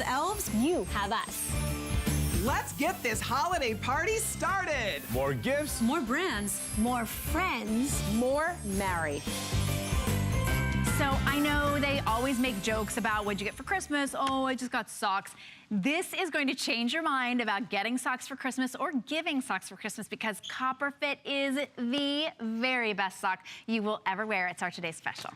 Elves, you have us. Let's get this holiday party started. More gifts, More brands, more friends, more married. So I know they always make jokes about what'd you get for Christmas? Oh, I just got socks. This is going to change your mind about getting socks for Christmas or giving socks for Christmas, because Copper Fit is the very best sock you will ever wear. It's our today's special.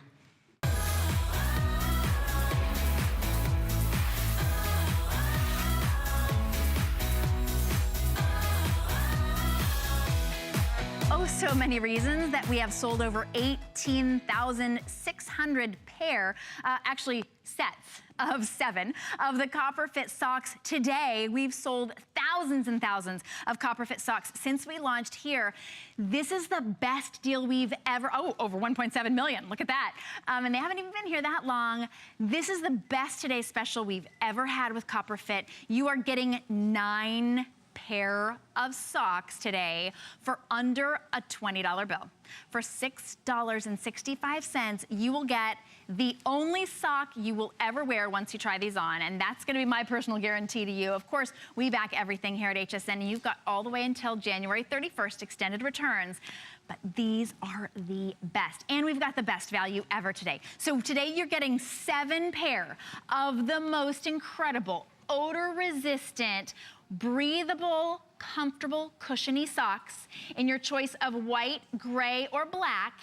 Oh, so many reasons that we have sold over 18,600 pair, actually sets of 7 of the Copper Fit socks. Today, we've sold thousands and thousands of Copper Fit socks since we launched here. This is the best deal we've ever, over 1.7 million, look at that. And they haven't even been here that long. This is the best today's special we've ever had with Copper Fit. You are getting 9 pair of socks today for under a $20 bill. For $6.65, you will get the only sock you will ever wear once you try these on, and that's gonna be my personal guarantee to you. Of course, we back everything here at HSN, and you've got all the way until January 31st, extended returns. But these are the best. And we've got the best value ever today. So today you're getting 7 pair of the most incredible, odor-resistant, breathable, comfortable, cushiony socks in your choice of white, gray, or black.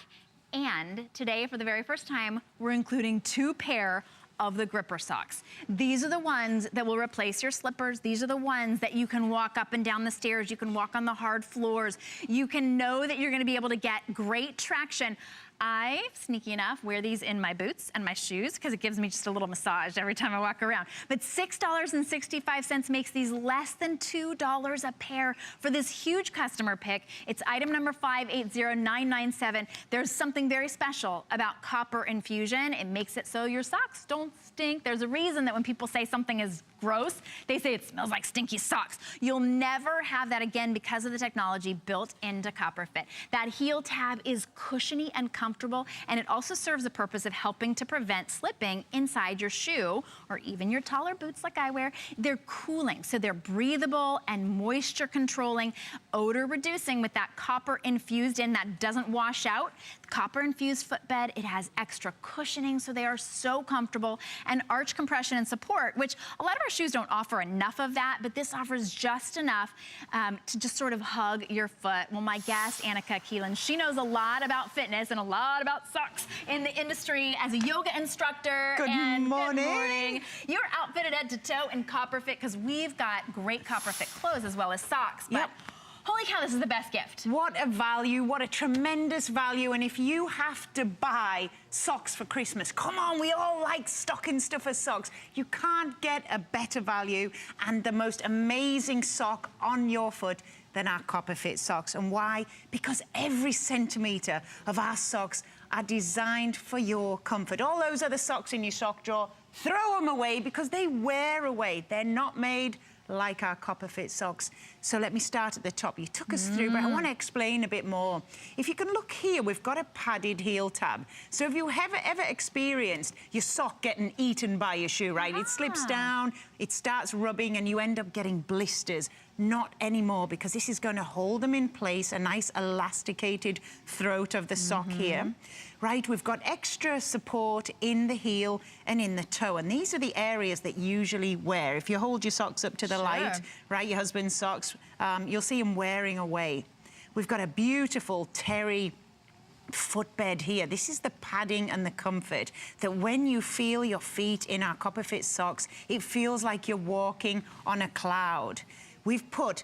And today, for the very first time, we're including 2 pair of the gripper socks. These are the ones that will replace your slippers. These are the ones that you can walk up and down the stairs. You can walk on the hard floors. You can know that you're gonna be able to get great traction. I, sneaky enough, wear these in my boots and my shoes because it gives me just a little massage every time I walk around. But $6.65 makes these less than $2 a pair for this huge customer pick. It's item number 580997. There's something very special about copper infusion. It makes it so your socks don't stink. There's a reason that when people say something is gross, they say it smells like stinky socks. You'll never have that again because of the technology built into Copper Fit. That heel tab is cushiony and comfortable, and it also serves the purpose of helping to prevent slipping inside your shoe or even your taller boots like I wear. They're cooling, so they're breathable and moisture controlling, odor reducing with that copper infused in that doesn't wash out. Copper infused footbed, it has extra cushioning, so they are so comfortable, and arch compression and support, which a lot of our shoes don't offer enough of that, but this offers just enough to just sort of hug your foot. Well, my guest, Annika Keelan, she knows a lot about fitness and a lot about socks in the industry as a yoga instructor. Good morning. Good morning. You're outfitted head to toe in Copper Fit because we've got great Copper Fit clothes as well as socks. But holy cow, this is the best gift. What a value, what a tremendous value. And if you have to buy socks for Christmas, come on, we all like stocking stuffer socks. You can't get a better value and the most amazing sock on your foot than our Copper Fit socks. And why? Because every centimetre of our socks are designed for your comfort. All those other socks in your sock drawer, throw them away because they wear away. They're not made like our Copper Fit socks. So let me start at the top. You took us through, but I want to explain a bit more. If you can look here, we've got a padded heel tab. So if you have ever experienced your sock getting eaten by your shoe, right? It slips down, it starts rubbing, and you end up getting blisters. Not anymore, because this is going to hold them in place, a nice elasticated throat of the sock here. Right, we've got extra support in the heel and in the toe, and these are the areas that usually wear. If you hold your socks up to the light, right, your husband's socks, you'll see them wearing away. We've got a beautiful terry footbed here. This is the padding and the comfort that when you feel your feet in our Copper Fit socks, it feels like you're walking on a cloud. We've put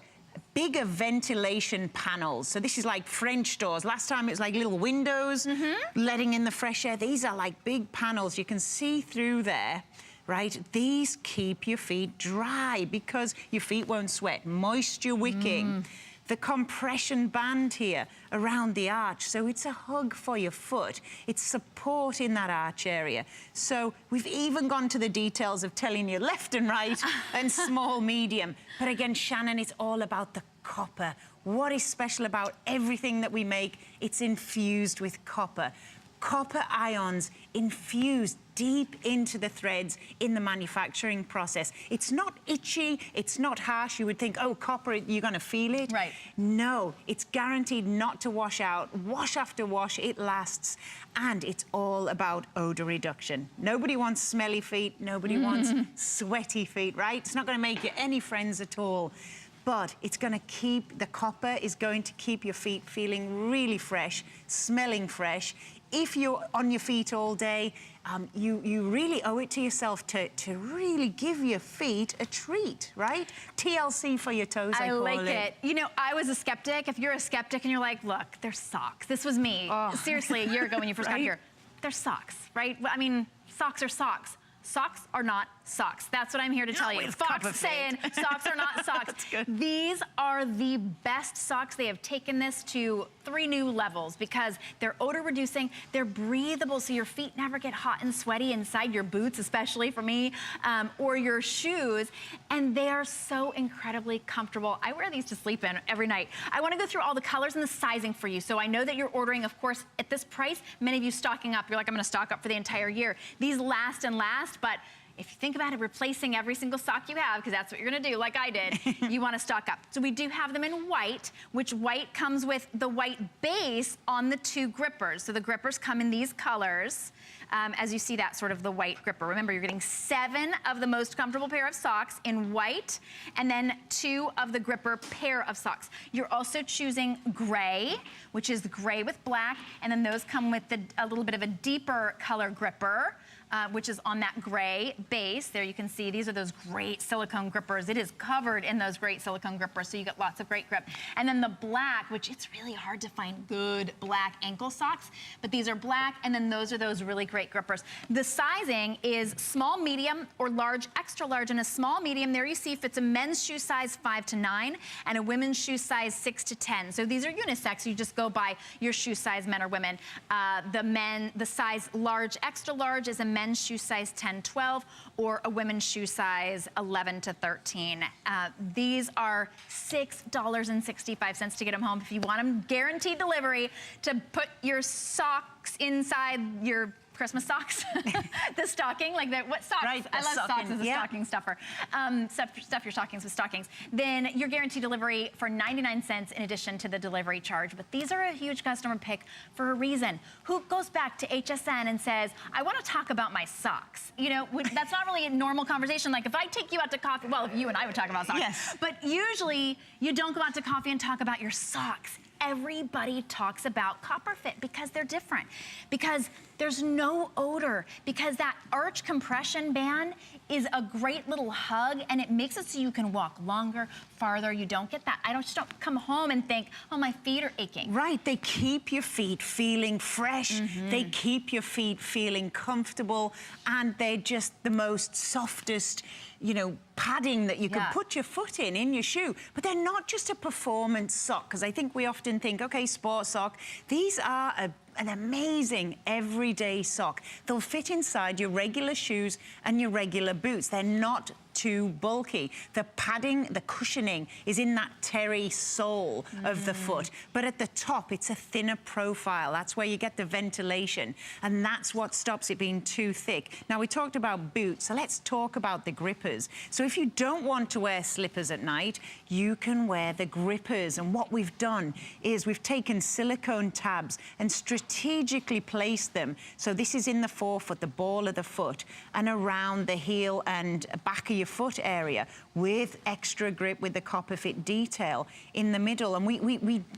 bigger ventilation panels. So this is like French doors. Last time it was like little windows letting in the fresh air. These are like big panels. You can see through there, right? These keep your feet dry because your feet won't sweat. Moisture wicking. The compression band here around the arch, so it's a hug for your foot. It's support in that arch area. So we've even gone to the details of telling you left and right and small, medium. But again, Shannon, it's all about the copper. What is special about everything that we make? It's infused with copper. copper ions infused deep into the threads in the manufacturing process. It's not itchy, it's not harsh. You would think, oh, copper, you're gonna feel it. Right. No, it's guaranteed not to wash out. Wash after wash, it lasts. And it's all about odor reduction. Nobody wants smelly feet, nobody wants sweaty feet, right? It's not gonna make you any friends at all. But it's gonna keep, the copper is going to keep your feet feeling really fresh, smelling fresh. If you're on your feet all day, you really owe it to yourself to really give your feet a treat, right? TLC for your toes, I call it. I like it. You know, I was a skeptic. If you're a skeptic and you're like, look, they're socks. This was me, seriously, a year ago when you first got here. They're socks, right? I mean, socks are socks. Socks are not socks. That's what I'm here to tell you. Fox saying socks are not socks. That's good. These are the best socks. They have taken this to 3 new levels because they're odor reducing, they're breathable so your feet never get hot and sweaty inside your boots, especially for me, or your shoes, and they are so incredibly comfortable. I wear these to sleep in every night. I wanna go through all the colors and the sizing for you, so I know that you're ordering, of course, at this price, many of you stocking up, you're like, I'm gonna stock up for the entire year. These last and last, but if you think about it, replacing every single sock you have, because that's what you're gonna do, like I did, you wanna stock up. So we do have them in white, which white comes with the white base on the 2 grippers. So the grippers come in these colors, as you see that sort of the white gripper. Remember, you're getting 7 of the most comfortable pair of socks in white, and then 2 of the gripper pair of socks. You're also choosing gray, which is gray with black, and then those come with a little bit of a deeper color gripper, which is on that gray base. There you can see these are those great silicone grippers. It is covered in those great silicone grippers, so you get lots of great grip. And then the black, which it's really hard to find good black ankle socks, but these are black, and then those are those really great grippers. The sizing is small, medium, or large, extra large. And a small, medium, there you see fits a men's shoe size 5 to 9, and a women's shoe size 6 to 10. So these are unisex, you just go by your shoe size, men or women. The size large, extra large is a men's shoe size 10, 12, or a women's shoe size 11 to 13. These are $6.65 to get them home. If you want them guaranteed delivery to put your socks inside your Christmas socks, the stocking, like that. What socks? Right, I love socks as a stocking stuffer. Stuff your stockings with stockings. Then you're guaranteed delivery for 99 cents in addition to the delivery charge. But these are a huge customer pick for a reason. Who goes back to HSN and says, I want to talk about my socks? You know, that's not really a normal conversation. Like if I take you out to coffee, well, you and I would talk about socks. Yes. But usually you don't go out to coffee and talk about your socks. Everybody talks about Copper Fit because they're different, because there's no odor, because that arch compression band is a great little hug, and it makes it so you can walk longer, farther. You don't get that. Just don't come home and think, oh, my feet are aching. Right, they keep your feet feeling fresh. They keep your feet feeling comfortable, and they're just the most softest, you know, padding that you can put your foot in your shoe. But they're not just a performance sock, because I think we often think, okay, sports sock. These are an amazing everyday sock. They'll fit inside your regular shoes and your regular boots. They're not too bulky. The padding, the cushioning is in that terry sole of the foot, but at the top it's a thinner profile. That's where you get the ventilation, and that's what stops it being too thick. Now, we talked about boots, so let's talk about the grippers. So if you don't want to wear slippers at night, you can wear the grippers, and what we've done is we've taken silicone tabs and strategically placed them. So this is in the forefoot, the ball of the foot, and around the heel and back of your foot area, with extra grip with the Copper Fit detail in the middle. And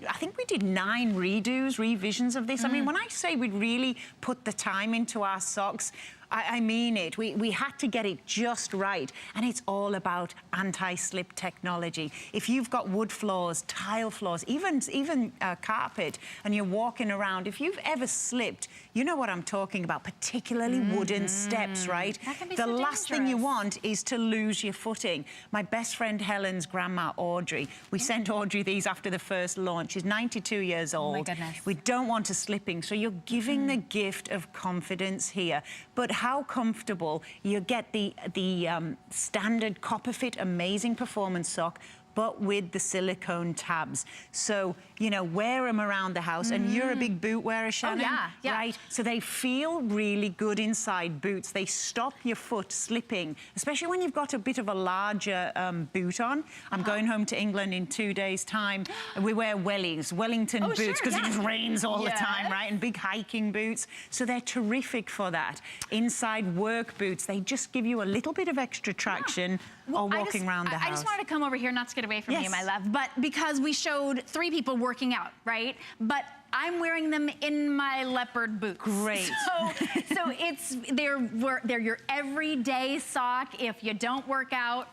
I think we did 9 revisions of this. I mean, when I say we really put the time into our socks, I mean it. We had to get it just right, and it's all about anti-slip technology. If you've got wood floors, tile floors, even carpet, and you're walking around, if you've ever slipped, you know what I'm talking about, particularly wooden steps, right? That can be the so last thing you want is to lose your footing. My best friend Helen's grandma, Audrey, we sent Audrey these after the first launch. She's 92 years old. Oh my goodness. We don't want her slipping, so you're giving the gift of confidence here. But how comfortable. You get the standard Copper Fit amazing performance sock, but with the silicone tabs. So, you know, wear them around the house. And you're a big boot wearer, Shannon. Yeah. Right? So they feel really good inside boots. They stop your foot slipping, especially when you've got a bit of a larger boot on. I'm going home to England in 2 days' time. We wear wellies, Wellington boots, because it just rains all the time, right? And big hiking boots. So they're terrific for that. Inside work boots, they just give you a little bit of extra traction while walking around the house. I just wanted to come over here, not to get away from you, my love, but because we showed 3 people working out, right? But I'm wearing them in my leopard boots. Great. So they're your everyday sock if you don't work out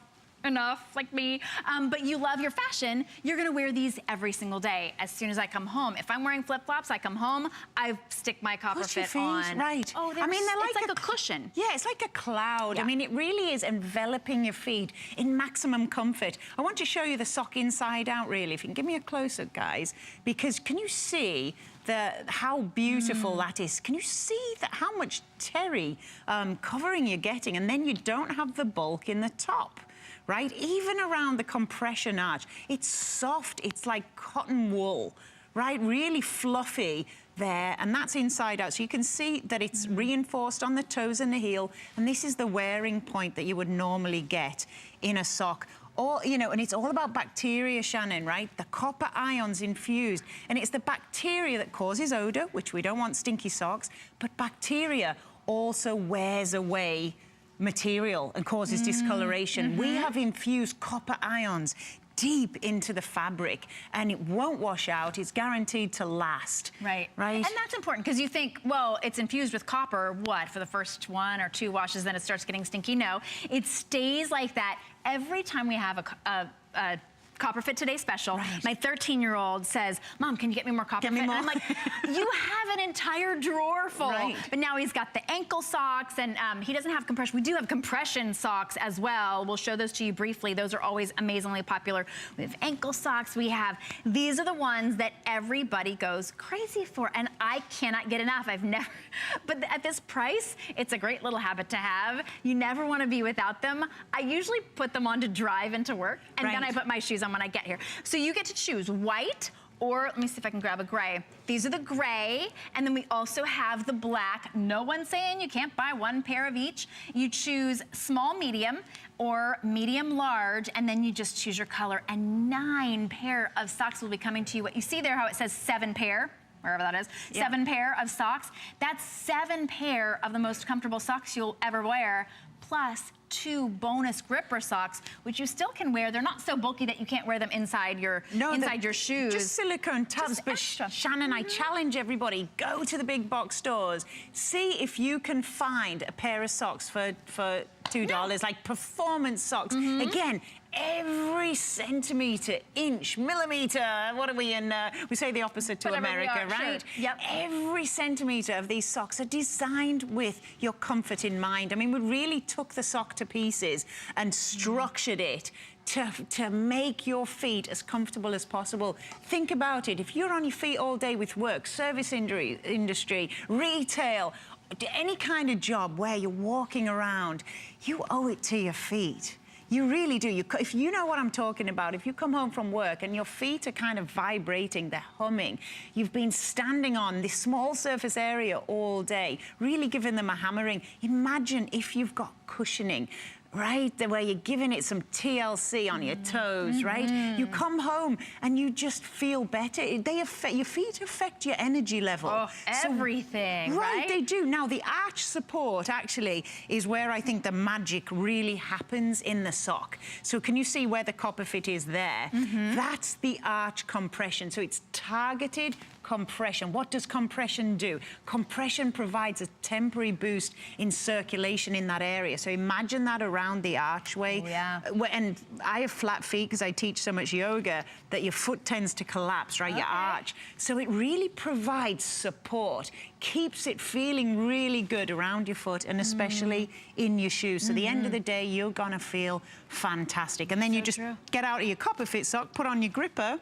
enough, like me, but you love your fashion, you're gonna wear these every single day. As soon as I come home, if I'm wearing flip-flops, I come home, I stick my copper fit on. Right. Oh, I mean, it's like a cushion. Yeah, it's like a cloud. Yeah. I mean, it really is enveloping your feet in maximum comfort. I want to show you the sock inside out, really. If you can give me a close-up, guys, because can you see how beautiful that is? Can you see how much terry covering you're getting? And then you don't have the bulk in the top. Right? Even around the compression arch, it's soft, it's like cotton wool, right? Really fluffy there, and that's inside out. So you can see that it's reinforced on the toes and the heel, and this is the wearing point that you would normally get in a sock. Or, you know, and it's all about bacteria, Shannon, right? The copper ions infused, and it's the bacteria that causes odor, which we don't want stinky socks, but bacteria also wears away material and causes discoloration. We have infused copper ions deep into the fabric, and it won't wash out. It's guaranteed to last. Right. Right. And that's important because you think, well, it's infused with copper, what, for the first 1 or 2 washes, then it starts getting stinky? No, it stays like that every time we have a Copper Fit Today special. Right. My 13-year-old says, Mom, can you get me more Copper Fit? And I'm like, you have an entire drawer full. Right. But now he's got the ankle socks, and he doesn't have compression. We do have compression socks as well. We'll show those to you briefly. Those are always amazingly popular. We have ankle socks. We have, these are the ones that everybody goes crazy for, and I cannot get enough. I've never, but at this price, it's a great little habit to have. You never want to be without them. I usually put them on to drive into work, and then I put my shoes on when I get here. So you get to choose white, or let me see if I can grab a gray. These are the gray, and then we also have the black. No one's saying you can't buy 1 pair of each. You choose small, medium, or medium, large, and then you just choose your color, and 9 pair of socks will be coming to you. What you see there, how it says 7 pair, wherever that is, 7 pair of socks. That's 7 pair of the most comfortable socks you'll ever wear, plus 2 bonus gripper socks, which you still can wear. They're not so bulky that you can't wear them inside your your shoes. Just silicone tabs. But Shannon, I challenge everybody, go to the big box stores. See if you can find a pair of socks for $2, like performance socks. Again, every centimetre, inch, millimetre, what are we in? We say the opposite to America, right? Sure. Yep. Every centimetre of these socks are designed with your comfort in mind. I mean, we really took the sock to pieces and structured it to make your feet as comfortable as possible. Think about it. If you're on your feet all day with work, service industry, retail, any kind of job where you're walking around, you owe it to your feet. You really do. If you know what I'm talking about, if you come home from work and your feet are kind of vibrating, they're humming, you've been standing on this small surface area all day, really giving them a hammering. Imagine if you've got cushioning, right? Where you're giving it some TLC on your toes, right? You come home and you just feel better. Your feet affect your energy level. Oh, everything, right? They do. Now, the arch support actually is where I think the magic really happens in the sock. So can you see where the Copper Fit is there? That's the arch compression. So it's targeted compression. What does compression do? Compression provides a temporary boost in circulation in that area. So imagine that around the archway. Oh, yeah. And I have flat feet because I teach so much yoga that your foot tends to collapse, right? Your arch. So it really provides support, keeps it feeling really good around your foot and especially in your shoes. So at the end of the day, you're gonna feel fantastic. And then you just get out of your Copper Fit sock, put on your gripper,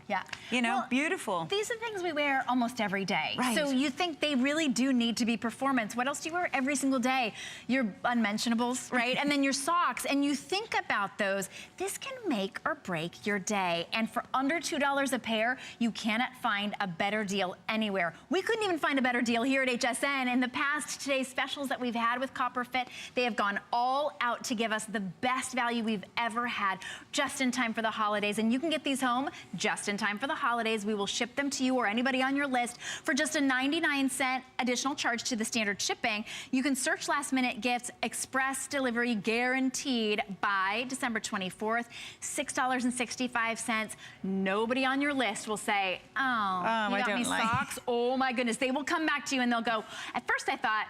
Yeah. You know, well, beautiful. These are things we wear almost every day. Right. So you think they really do need to be performance. What else do you wear every single day? Your unmentionables, right? And then your socks. And you think about those. This can make or break your day. And for under $2 a pair, you cannot find a better deal anywhere. We couldn't even find a better deal here at HSN. In the past, today's specials that we've had with Copper Fit, they have gone all out to give us the best value we've ever had, just in time for the holidays. And you can get these home just in time for the holidays. We will ship them to you or anybody on your list for just a 99-cent additional charge to the standard shipping. You can search last minute gifts, express delivery guaranteed by December 24th, $6.65. Nobody on your list will say, oh, you got me socks? Oh my goodness. They will come back to you and they'll go, at first I thought,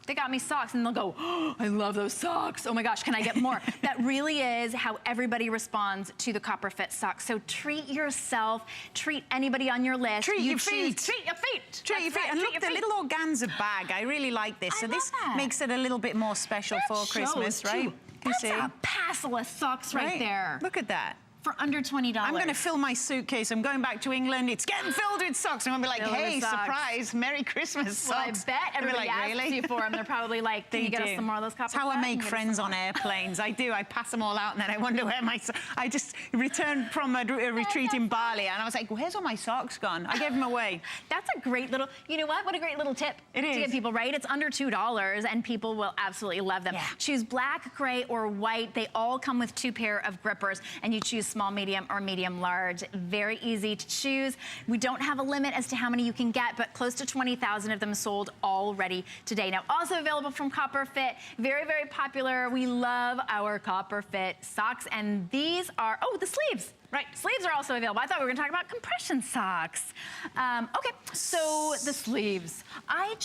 they got me socks, and they'll go, oh, I love those socks. Oh my gosh, can I get more? That really is how everybody responds to the Copper Fit socks. So treat yourself, treat anybody on your list. Treat your feet. Treat your feet. Treat your feet. And look, the little organza bag, I really like this. So this makes it a little bit more special for Christmas, right? That's a passel of socks right there. Look at that. For under $20. I'm going to fill my suitcase. I'm going back to England. It's getting filled with socks. I'm going to be like, hey, surprise, Merry Christmas socks. Well, I bet everybody asks you for them. They're probably like, can you get us some more of those Copper Fit? That's how I make friends on airplanes. I do. I pass them all out, and then I wonder where my socks... I just returned from a retreat in Bali, and I was like, where's all my socks gone? I gave them away. That's a great little... You know what? What a great little tip to get people, right? It's under $2, and people will absolutely love them. Yeah. Choose black, gray, or white. They all come with 2 pair of grippers, and you choose small, medium, or medium large. Very easy to choose. We don't have a limit as to how many you can get, but close to 20,000 of them sold already today. Now, also available from Copper Fit, very, very popular. We love our Copper Fit socks, and these are, the sleeves. Right, sleeves are also available. I thought we were gonna talk about compression socks. Okay, so the sleeves. I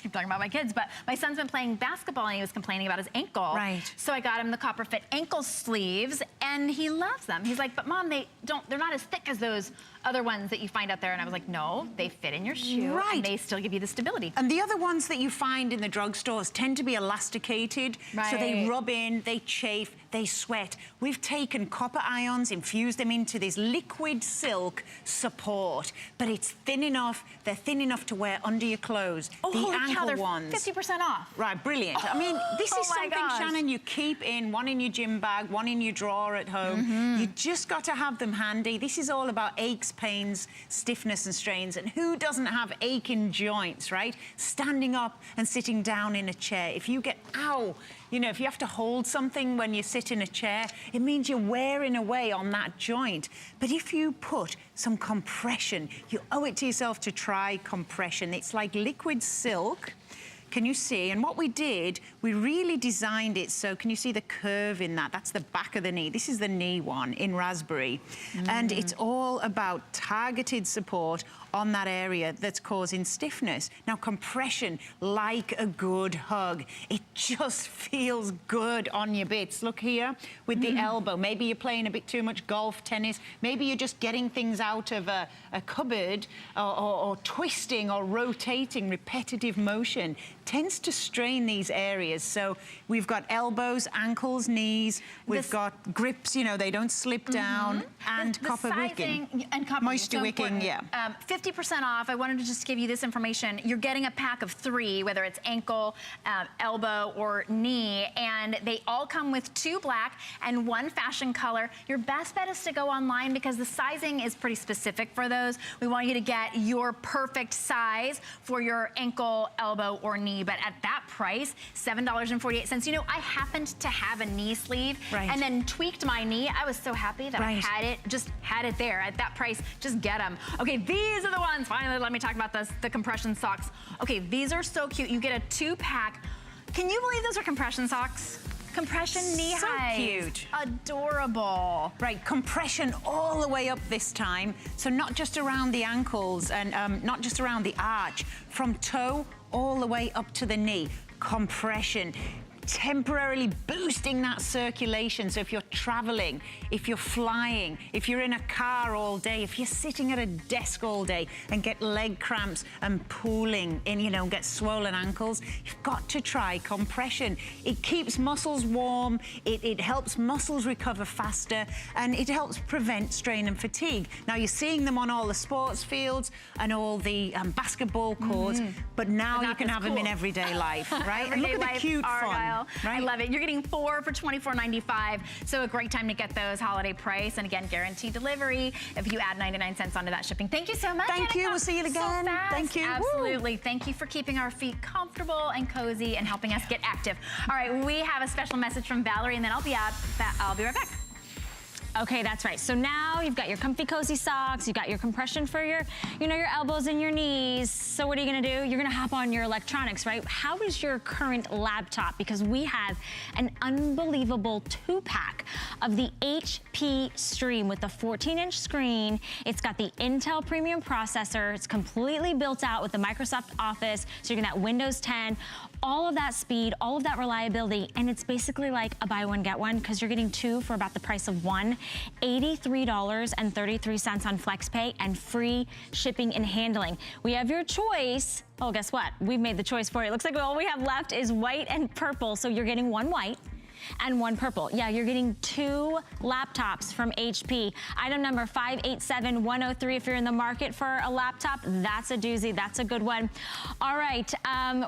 keep talking about my kids, but my son's been playing basketball and he was complaining about his ankle. Right. So I got him the Copper Fit ankle sleeves and he loves them. He's like, but Mom, they're not as thick as those other ones that you find out there. And I was like, no, they fit in your shoe and they still give you the stability. And the other ones that you find in the drugstores tend to be elasticated. Right. So they rub in, they chafe, they sweat. We've taken copper ions, infused them into this liquid silk support, but it's thin enough, they're thin enough to wear under your clothes. Oh, the holy ankle cow, they're ones. 50% off. Right, brilliant. I mean, this is something, Shannon, you keep in, one in your gym bag, one in your drawer at home. You just got to have them handy. This is all about aches, pains, stiffness and strains, and who doesn't have aching joints, right? Standing up and sitting down in a chair. If you get, you know, if you have to hold something when you sit in a chair, it means you're wearing away on that joint. But if you put some compression, you owe it to yourself to try compression. It's like liquid silk. Can you see? And what we did, we really designed it so, can you see the curve in that? That's the back of the knee. This is the knee one in raspberry. And it's all about targeted support on that area that's causing stiffness. Now, compression, like a good hug, it just feels good on your bits. Look here with the elbow. Maybe you're playing a bit too much golf, tennis. Maybe you're just getting things out of a cupboard or twisting or rotating, repetitive motion tends to strain these areas. So we've got elbows, ankles, knees. We've got grips, you know, they don't slip down. And copper wicking. And copper moisture wicking, 50% off. I wanted to just give you this information. You're getting a pack of 3, whether it's ankle, elbow, or knee, and they all come with 2 black and 1 fashion color. Your best bet is to go online because the sizing is pretty specific for those. We want you to get your perfect size for your ankle, elbow, or knee. But at that price, $7.48. You know, I happened to have a knee sleeve and then tweaked my knee. I was so happy that I had it there at that price. Just get them. Okay, these are the ones. Finally, let me talk about the compression socks. Okay, these are so cute. You get a 2-pack. Can you believe those are compression socks? Compression knee highs. So cute. Adorable. Right, compression all the way up this time. So not just around the ankles and not just around the arch, from toe all the way up to the knee. Compression. temporarily boosting that circulation. So if you're traveling, if you're flying, if you're in a car all day, if you're sitting at a desk all day and get leg cramps and pooling in, you know, get swollen ankles, you've got to try compression. It keeps muscles warm, it helps muscles recover faster, and it helps prevent strain and fatigue. Now, you're seeing them on all the sports fields and all the basketball courts, but now you can have them in everyday life, right? And look at the cute fun, right? I love it. You're getting 4 for $24.95, so a great time to get those holiday price, and again, guaranteed delivery if you add 99 cents onto that shipping. Thank you so much, Thank you. We'll see you again. So fast. Thank you. Absolutely. Woo. Thank you for keeping our feet comfortable and cozy and helping us get active. All right, we have a special message from Valerie, and then I'll be right back. Okay, that's right. So now you've got your comfy, cozy socks, you've got your compression for your, you know, your elbows and your knees. So what are you gonna do? You're gonna hop on your electronics, right? How is your current laptop? Because we have an unbelievable 2-pack of the HP Stream with the 14-inch screen. It's got the Intel Premium processor. It's completely built out with the Microsoft Office. So you're gonna have Windows 10, all of that speed, all of that reliability, and it's basically like a buy one, get one, because you're getting 2 for about the price of 1. $83.33 on FlexPay and free shipping and handling. We have your choice. Oh, guess what? We've made the choice for you. It looks like all we have left is white and purple, so you're getting 1 white and 1 purple. Yeah, you're getting 2 laptops from HP. Item number 587103. If you're in the market for a laptop, that's a doozy. That's a good one. All right,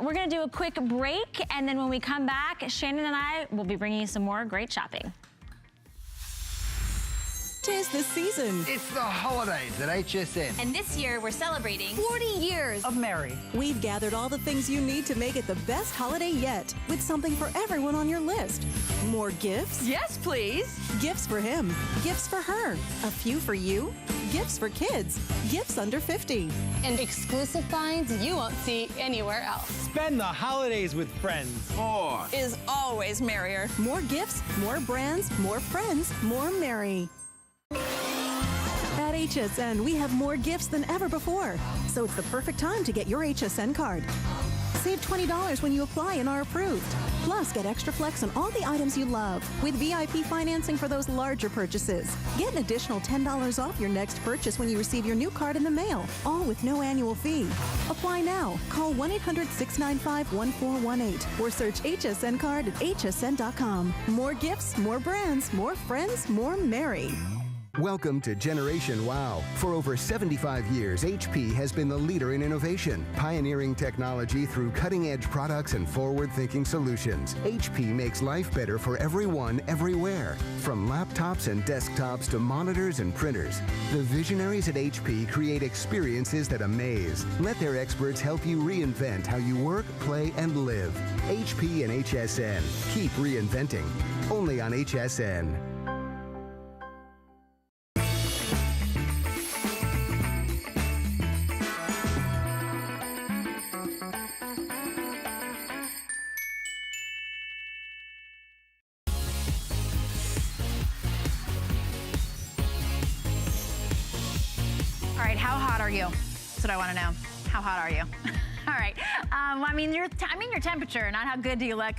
we're gonna do a quick break, and then when we come back, Shannon and I will be bringing you some more great shopping. 'Tis the season It's the holidays at HSN. And this year, we're celebrating 40 years of Mary. We've gathered all the things you need to make it the best holiday yet, with something for everyone on your list. More gifts? Yes, please. Gifts for him. Gifts for her. A few for you. Gifts for kids. Gifts under 50. And exclusive finds you won't see anywhere else. Spend the holidays with friends. More. Is always merrier. More gifts, more brands, more friends, more merry. At HSN, we have more gifts than ever before, so it's the perfect time to get your HSN card. Save $20 when you apply and are approved. Plus, get extra flex on all the items you love with VIP financing for those larger purchases. Get an additional $10 off your next purchase when you receive your new card in the mail, all with no annual fee. Apply now. Call 1-800-695-1418 or search HSN card at hsn.com. More gifts, more brands, more friends, more merry. Welcome to Generation Wow. For over 75 years, HP has been the leader in innovation, pioneering technology through cutting-edge products and forward-thinking solutions. HP makes life better for everyone, everywhere. From laptops and desktops to monitors and printers, the visionaries at HP create experiences that amaze. Let their experts help you reinvent how you work, play, and live. HP and HSN. Keep reinventing. Only on HSN. All right, how hot are you? That's what I want to know. How hot are you? All right. I mean your temperature, not how good do you look.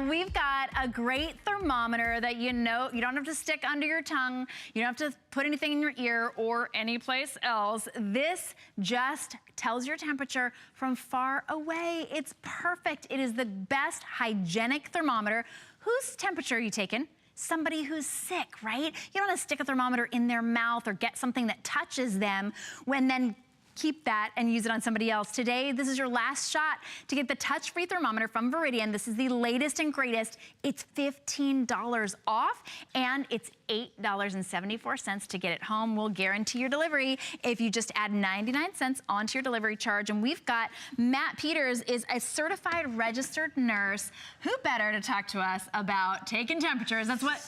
We've got a great thermometer that you know you don't have to stick under your tongue. You don't have to put anything in your ear or anyplace else. This just tells your temperature from far away. It's perfect. It is the best hygienic thermometer. Whose temperature are you taking? Somebody who's sick, right? You don't want to stick a thermometer in their mouth or get something that touches them when then keep that and use it on somebody else. Today, this is your last shot to get the touch-free thermometer from Veridian. This is the latest and greatest. It's $15 off, and it's $8.74 to get it home. We'll guarantee your delivery if you just add 99 cents onto your delivery charge. And we've got Matt Peters is a certified registered nurse. Who better to talk to us about taking temperatures? That's what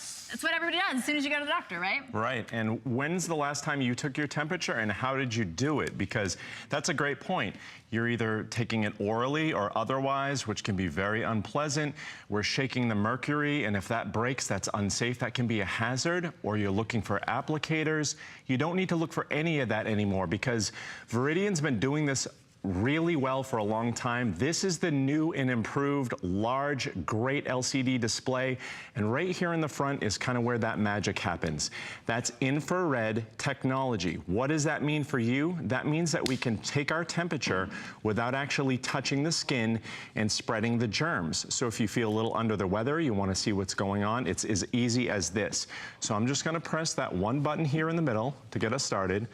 everybody does as soon as you go to the doctor, right? Right, and when's the last time you took your temperature and how did you do it? Because that's a great point. You're either taking it orally or otherwise, which can be very unpleasant. We're shaking the mercury, and if that breaks, that's unsafe. That can be a hazard, or you're looking for applicators. You don't need to look for any of that anymore because Veridian's been doing this really well for a long time. This is the new and improved large, great LCD display. And right here in the front is kind of where that magic happens. That's infrared technology. What does that mean for you? That means that we can take our temperature without actually touching the skin and spreading the germs. So if you feel a little under the weather, you want to see what's going on, it's as easy as this. So I'm just going to press that one button here in the middle to get us started.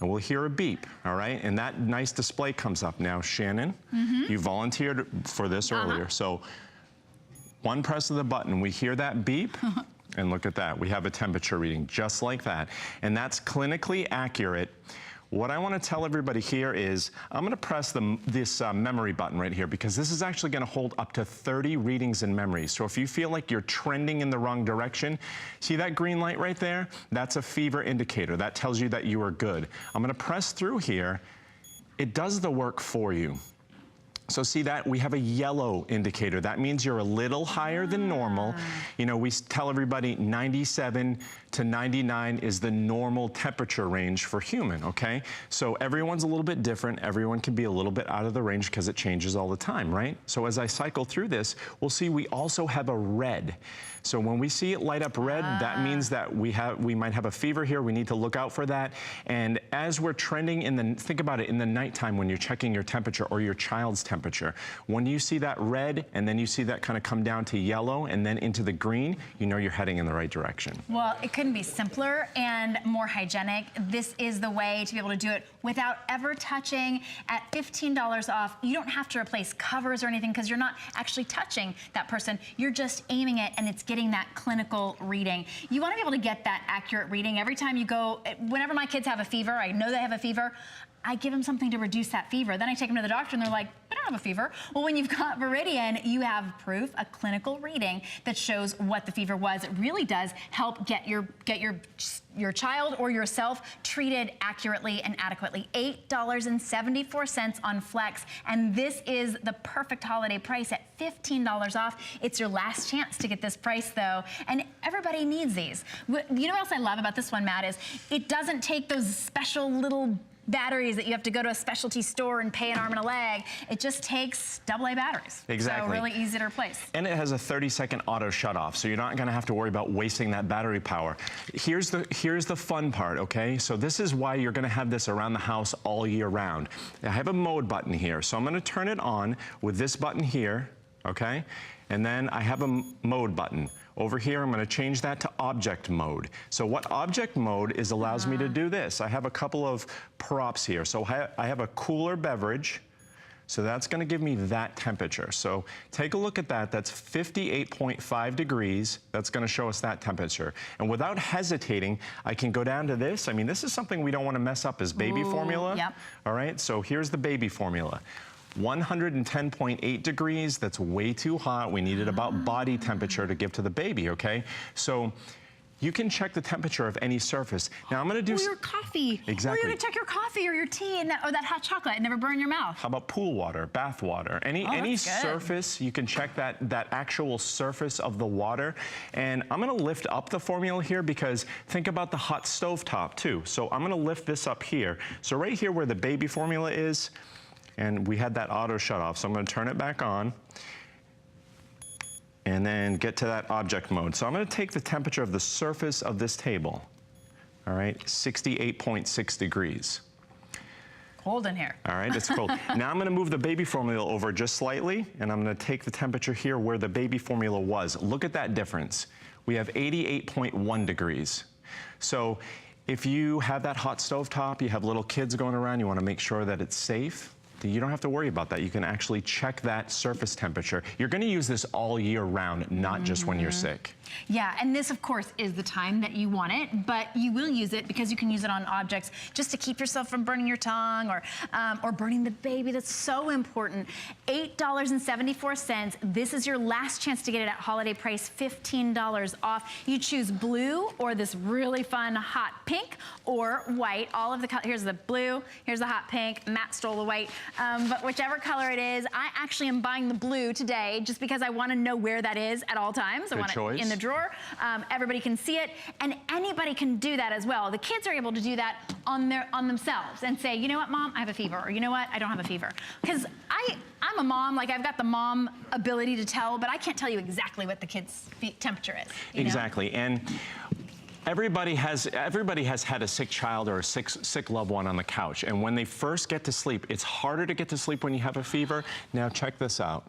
And we'll hear a beep, all right? And that nice display comes up now. Shannon, you volunteered for this earlier. So one press of the button, we hear that beep, and look at that. We have a temperature reading just like that. And that's clinically accurate. What I want to tell everybody here is I'm going to press this memory button right here because this is actually going to hold up to 30 readings in memory. So if you feel like you're trending in the wrong direction, see that green light right there? That's a fever indicator. That tells you that you are good. I'm going to press through here. It does the work for you. So see that? We have a yellow indicator. That means you're a little higher than normal. You know, we tell everybody 97 to 99 is the normal temperature range for human, okay? So everyone's a little bit different. Everyone can be a little bit out of the range because it changes all the time, right? So as I cycle through this, we'll see we also have a red. So when we see it light up red, that means that we might have a fever here. We need to look out for that. And as we're trending think about it, in the nighttime when you're checking your temperature or your child's temperature, when you see that red and then you see that kind of come down to yellow and then into the green, you know you're heading in the right direction. Well, it couldn't be simpler and more hygienic. This is the way to be able to do it without ever touching. At $15 off, you don't have to replace covers or anything because you're not actually touching that person. You're just aiming it and it's getting that clinical reading. You want to be able to get that accurate reading every time you go. Whenever my kids have a fever, I know they have a fever, I give them something to reduce that fever. Then I take them to the doctor and they're like, I don't have a fever. Well, when you've got Veridian, you have proof, a clinical reading that shows what the fever was. It really does help get your child or yourself treated accurately and adequately. $8.74 on Flex. And this is the perfect holiday price at $15 off. It's your last chance to get this price though. And everybody needs these. You know what else I love about this one, Matt, is it doesn't take those special little batteries that you have to go to a specialty store and pay an arm and a leg. It just takes AA batteries. Exactly. So really easy to replace. And it has a 30-second auto shut off, so you're not gonna have to worry about wasting that battery power. Here's the fun part, okay? So this is why you're gonna have this around the house all year round. I have a mode button here, so I'm gonna turn it on with this button here, okay? And then I have a mode button. Over here, I'm going to change that to object mode. So what object mode allows me to do this. I have a couple of props here. So I have a cooler beverage. So that's going to give me that temperature. So take a look at that. That's 58.5 degrees. That's going to show us that temperature. And without hesitating, I can go down to this. I mean, this is something we don't want to mess up as baby formula. Yep. All right, so here's the baby formula. 110.8 degrees, that's way too hot. We needed about body temperature to give to the baby, okay? So you can check the temperature of any surface. Now I'm gonna do- Or your coffee. Exactly. Or you're gonna check your coffee or your tea or that hot chocolate and never burn your mouth. How about pool water, bath water? Any surface, you can check that actual surface of the water. And I'm gonna lift up the formula here because think about the hot stove top too. So I'm gonna lift this up here. So right here where the baby formula is, and we had that auto shut off, so I'm going to turn it back on and then get to that object mode. So I'm going to take the temperature of the surface of this table, all right, 68.6 degrees. Cold in here. All right, it's cold. Now I'm going to move the baby formula over just slightly, and I'm going to take the temperature here where the baby formula was. Look at that difference. We have 88.1 degrees. So if you have that hot stove top, you have little kids going around, you want to make sure that it's safe, you don't have to worry about that. You can actually check that surface temperature. You're going to use this all year round, not just when you're sick. Yeah, and this, of course, is the time that you want it, but you will use it because you can use it on objects just to keep yourself from burning your tongue or burning the baby. That's so important. $8.74. This is your last chance to get it at holiday price, $15 off. You choose blue or this really fun hot pink or white. All of the colors. Here's the blue, here's the hot pink. Matt stole the white. But whichever color it is, I actually am buying the blue today just because I want to know where that is at all times. I want it in the drawer. Everybody can see it, and anybody can do that as well. The kids are able to do that on themselves and say, you know what, Mom, I have a fever, or you know what, I don't have a fever. Because I'm a mom, like I've got the mom ability to tell, but I can't tell you exactly what the kid's temperature is. Exactly, and everybody has had a sick child or a sick loved one on the couch, and when they first get to sleep, it's harder to get to sleep when you have a fever. Now check this out.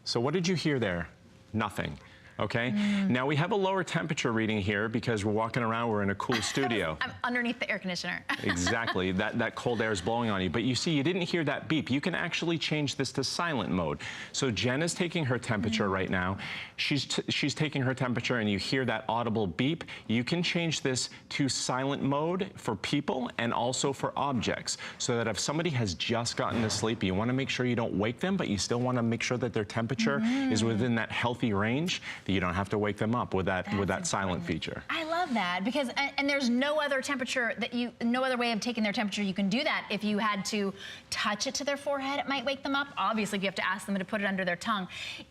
So what did you hear there? Nothing. Okay, now we have a lower temperature reading here because we're walking around, we're in a cool studio. I'm underneath the air conditioner. Exactly, that cold air is blowing on you. But you see, you didn't hear that beep. You can actually change this to silent mode. So Jen is taking her temperature right now. She's taking her temperature and you hear that audible beep. You can change this to silent mode for people and also for objects, so that if somebody has just gotten to sleep, you want to make sure you don't wake them, but you still want to make sure that their temperature is within that healthy range, that you don't have to wake them up with that silent feature. I love that, because and there's no other temperature no other way of taking their temperature you can do that. If you had to touch it to their forehead, it might wake them up. Obviously, you have to ask them to put it under their tongue.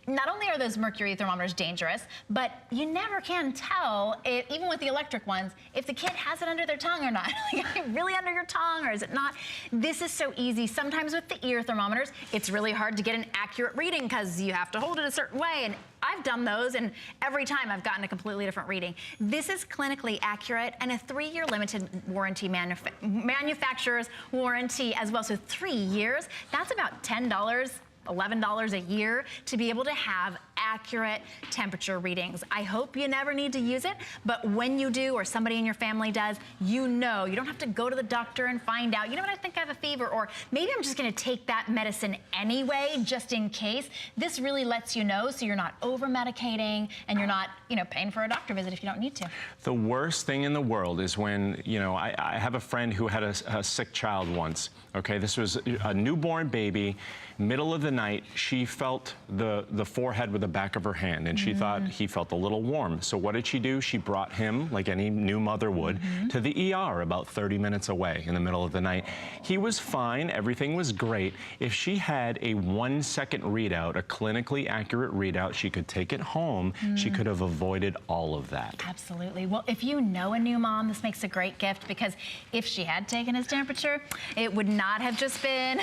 Not only are those mercury thermometers dangerous, but you never can tell, even with the electric ones, if the kid has it under their tongue or not. Like, really under your tongue, or is it not? This is so easy. Sometimes with the ear thermometers, it's really hard to get an accurate reading because you have to hold it a certain way, and I've done those, and every time I've gotten a completely different reading. This is clinically accurate and a 3-year limited warranty, manufacturer's warranty as well. So 3 years, that's about $10, $11 a year to be able to have accurate temperature readings. I hope you never need to use it, but when you do, or somebody in your family does, you know, you don't have to go to the doctor and find out, you know what, I think I have a fever, or maybe I'm just gonna take that medicine anyway, just in case. This really lets you know, so you're not over-medicating and you're not, you know, paying for a doctor visit if you don't need to. The worst thing in the world is when, you know, I have a friend who had a sick child once, okay? This was a newborn baby, middle of the night, she felt the forehead with the back of her hand, and she thought he felt a little warm. So what did she do? She brought him, like any new mother would, to the ER about 30 minutes away in the middle of the night. He was fine, everything was great. If she had a 1-second readout, a clinically accurate readout, she could take it home, she could have avoided all of that. Absolutely. Well, if you know a new mom, this makes a great gift, because if she had taken his temperature, it would not have just been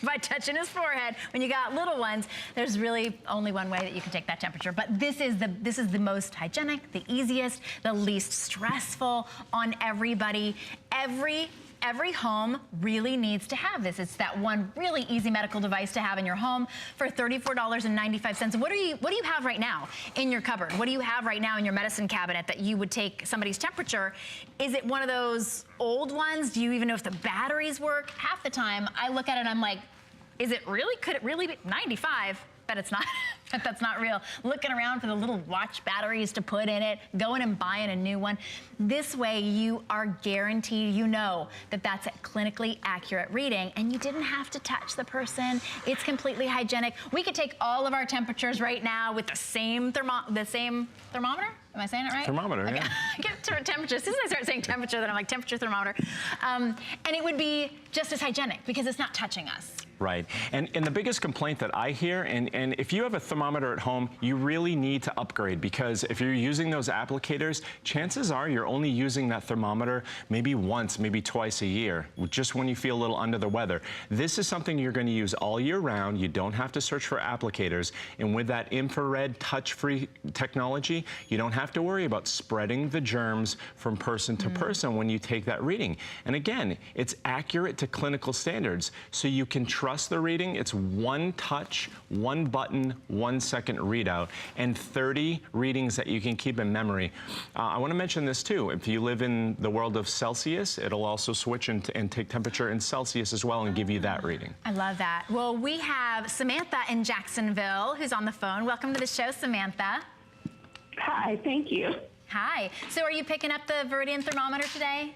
by touching his forehead. When you got little ones, there's really only one way that you can take that temperature. But this is the most hygienic, the easiest, the least stressful on everybody. Every home really needs to have this. It's that one really easy medical device to have in your home for $34.95. What do you have right now in your cupboard? What do you have right now in your medicine cabinet that you would take somebody's temperature? Is it one of those old ones? Do you even know if the batteries work? Half the time I look at it and I'm like, is it really? Could it really be 95? But it's not, but that's not real. Looking around for the little watch batteries to put in it, going and buying a new one. This way you are guaranteed, you know, that that's a clinically accurate reading, and you didn't have to touch the person. It's completely hygienic. We could take all of our temperatures right now with the same thermometer? Am I saying it right? Thermometer, okay. Yeah. I get temperature. As soon as I start saying temperature, then I'm like, temperature thermometer. And it would be just as hygienic because it's not touching us. Right, and the biggest complaint that I hear, and if you have a thermometer at home, you really need to upgrade, because if you're using those applicators, chances are you're only using that thermometer maybe once, maybe twice a year, just when you feel a little under the weather. This is something you're going to use all year round. You don't have to search for applicators, and with that infrared touch-free technology, you don't have to worry about spreading the germs from person to person when you take that reading. And again, it's accurate to clinical standards, so you can trust the reading. It's one touch, one button, 1-second readout, and 30 readings that you can keep in memory. I want to mention this too. If you live in the world of Celsius, it'll also switch and take temperature in Celsius as well and give you that reading. I love that. Well, we have Samantha in Jacksonville who's on the phone. Welcome to the show, Samantha. Hi, thank you. Hi. So are you picking up the Veridian thermometer today?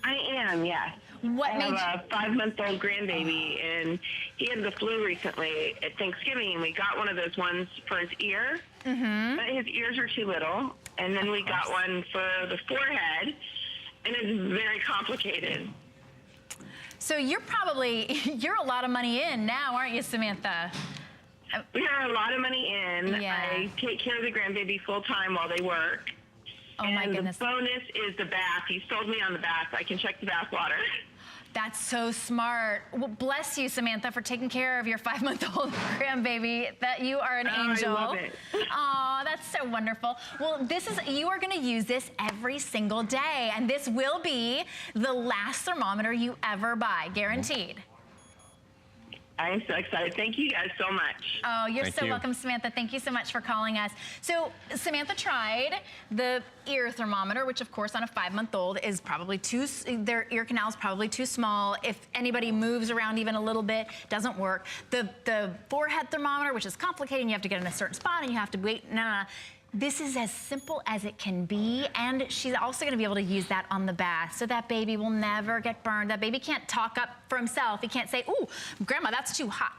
I am, yes. What I have a 5-month-old grandbaby, and he had the flu recently at Thanksgiving, and we got one of those ones for his ear, but his ears are too little, and then we got one for the forehead, and it's very complicated. So you're a lot of money in now, aren't you, Samantha? We are a lot of money in. Yeah. I take care of the grandbaby full time while they work. Oh my and goodness. The bonus is the bath. You sold me on the bath. I can check the bath water. That's so smart. Well, bless you, Samantha, for taking care of your 5-month-old grandbaby. That you are an angel. I love it. Oh, that's so wonderful. Well, you are going to use this every single day, and this will be the last thermometer you ever buy, guaranteed. I am so excited. Thank you guys so much. Oh, you're Thank so you. welcome, Samantha. Thank you so much for calling us. So Samantha tried the ear thermometer, which of course on a 5-month-old is probably their ear canal is probably too small. If anybody moves around even a little bit, doesn't work. The forehead thermometer, which is complicated, and you have to get in a certain spot and you have to wait. No. This is as simple as it can be, and she's also going to be able to use that on the bath, so that baby will never get burned. That baby can't talk up for himself. He can't say, "Ooh, Grandma, that's too hot."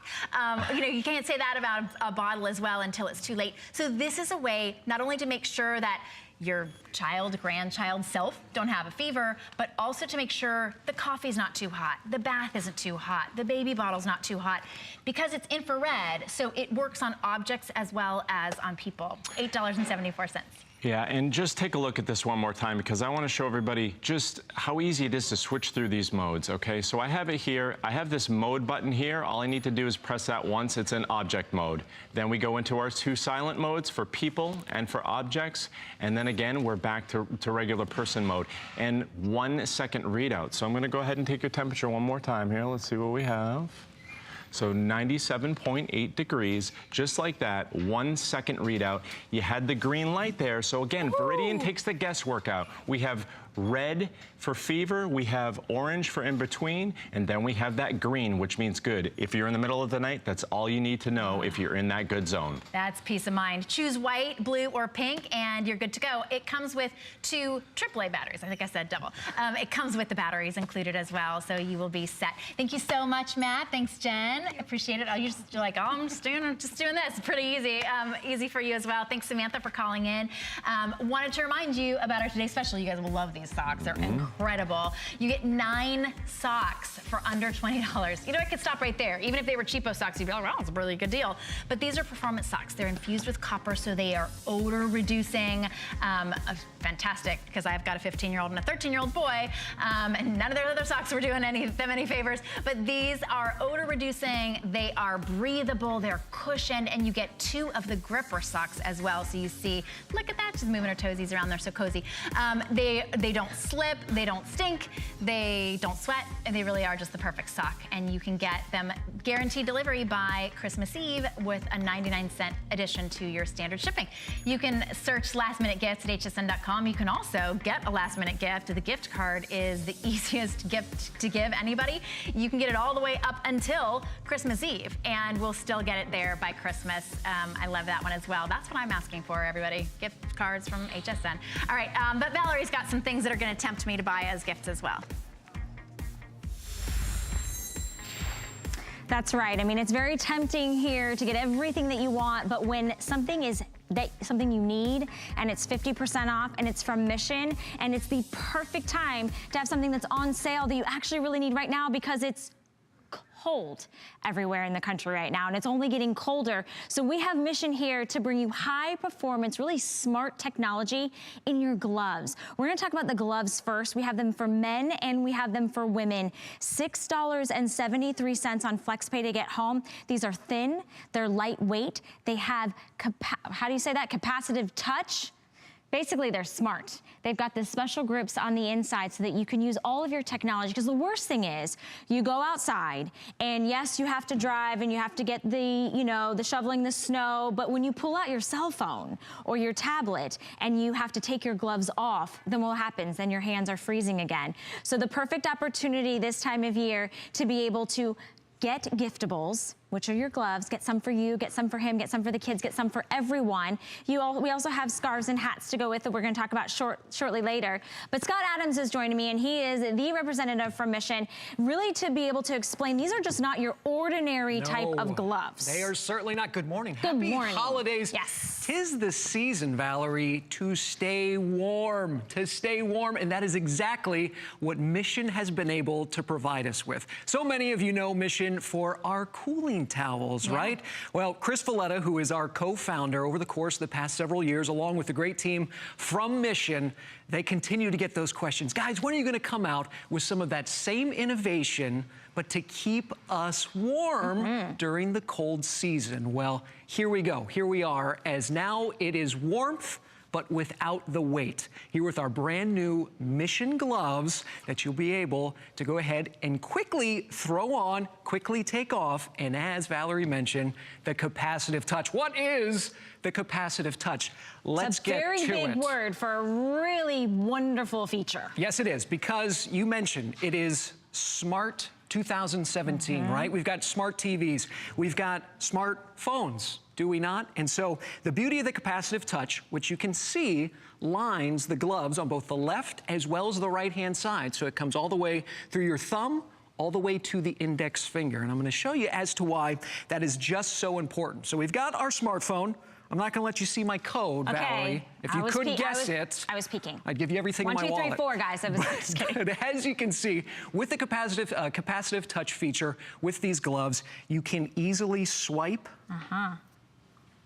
You can't say that about a bottle as well until it's too late. So this is a way not only to make sure that your child, grandchild self don't have a fever, but also to make sure the coffee's not too hot, the bath isn't too hot, the baby bottle's not too hot, because it's infrared, so it works on objects as well as on people. $8.74. Yeah, and just take a look at this one more time, because I want to show everybody just how easy it is to switch through these modes, okay? So I have it here. I have this mode button here. All I need to do is press that once. It's in object mode. Then we go into our 2 silent modes for people and for objects. And then again, we're back to regular person mode. And 1 second readout. So I'm going to go ahead and take your temperature one more time here. Let's see what we have. So 97.8 degrees, just like that, 1 second readout. You had the green light there. So again, Veridian takes the guesswork out. We have red for fever, we have orange for in between, and then we have that green, which means good. If you're in the middle of the night, that's all you need to know if you're in that good zone. That's peace of mind. Choose white, blue, or pink, and you're good to go. It comes with 2 AAA batteries. I think I said double. It comes with the batteries included as well, so you will be set. Thank you so much, Matt. Thanks, Jen. Appreciate it. You're like, oh, I'm just doing this. Pretty easy. Easy for you as well. Thanks, Samantha, for calling in. Wanted to remind you about our today's special. You guys will love these socks. They're incredible. You get 9 socks for under $20. You know, I could stop right there. Even if they were cheapo socks, you'd be like, well, it's a really good deal. But these are performance socks. They're infused with copper, so they are odor reducing. Fantastic, because I've got a 15-year-old and a 13-year-old boy, and none of their other socks were doing them any favors. But these are odor reducing. They are breathable. They're cushioned, and you get 2 of the gripper socks as well. So you see, look at that, she's moving her toesies around. They're so cozy. They don't slip, they don't stink, they don't sweat, and they really are just the perfect sock. And you can get them guaranteed delivery by Christmas Eve with a 99-cent addition to your standard shipping. You can search last-minute gifts at hsn.com. You can also get a last-minute gift. The gift card is the easiest gift to give anybody. You can get it all the way up until Christmas Eve, and we'll still get it there by Christmas. I love that one as well. That's what I'm asking for, everybody. Gift cards from HSN. All right, but Valerie's got some things that are going to tempt me to buy as gifts as well. That's right. I mean, it's very tempting here to get everything that you want, but when something is something you need and it's 50% off and it's from Mission, and it's the perfect time to have something that's on sale that you actually really need right now, because it's cold everywhere in the country right now, and it's only getting colder. So we have Mission here to bring you high performance, really smart technology in your gloves. We're gonna talk about the gloves first. We have them for men and we have them for women. $6.73 on FlexPay to get home. These are thin, they're lightweight, they have, how do you say that? Capacitive touch. Basically, they're smart. They've got the special grips on the inside so that you can use all of your technology. Because the worst thing is, you go outside, and yes, you have to drive, and you have to get the, the shoveling the snow, but when you pull out your cell phone or your tablet, and you have to take your gloves off, then what happens? Then your hands are freezing again. So the perfect opportunity this time of year to be able to get giftables, which are your gloves. Get some for you, get some for him, get some for the kids, get some for everyone. We also have scarves and hats to go with that we're gonna talk about shortly later. But Scott Adams is joining me, and he is the representative from Mission, really to be able to explain these are just not your ordinary type of gloves. They are certainly not. Good morning. Good Happy morning. holidays. Yes. 'Tis the season, Valerie, to stay warm, and that is exactly what Mission has been able to provide us with. So many of you know Mission for our cooling cleaning towels, right? Well, Chris Valletta, who is our co-founder over the course of the past several years, along with the great team from Mission, they continue to get those questions. Guys, when are you going to come out with some of that same innovation, but to keep us warm during the cold season? Well, here we go. Here we are, as now it is warmth, but without the weight. Here with our brand new Mission gloves that you'll be able to go ahead and quickly throw on, quickly take off, and as Valerie mentioned, the capacitive touch. What is the capacitive touch? Let's get to it. It's a very big word for a really wonderful feature. Yes, it is, because you mentioned it is smart 2017, right? We've got smart TVs, we've got smart phones, do we not? And so the beauty of the capacitive touch, which you can see lines the gloves on both the left as well as the right-hand side. So it comes all the way through your thumb, all the way to the index finger. And I'm going to show you as to why that is just so important. So we've got our smartphone. I'm not going to let you see my code, Valerie. If you couldn't guess it, I was peeking. I'd give you everything in my wallet. 1, 2, 3, 4, guys. I was just kidding. As you can see, with the capacitive touch feature with these gloves, you can easily swipe.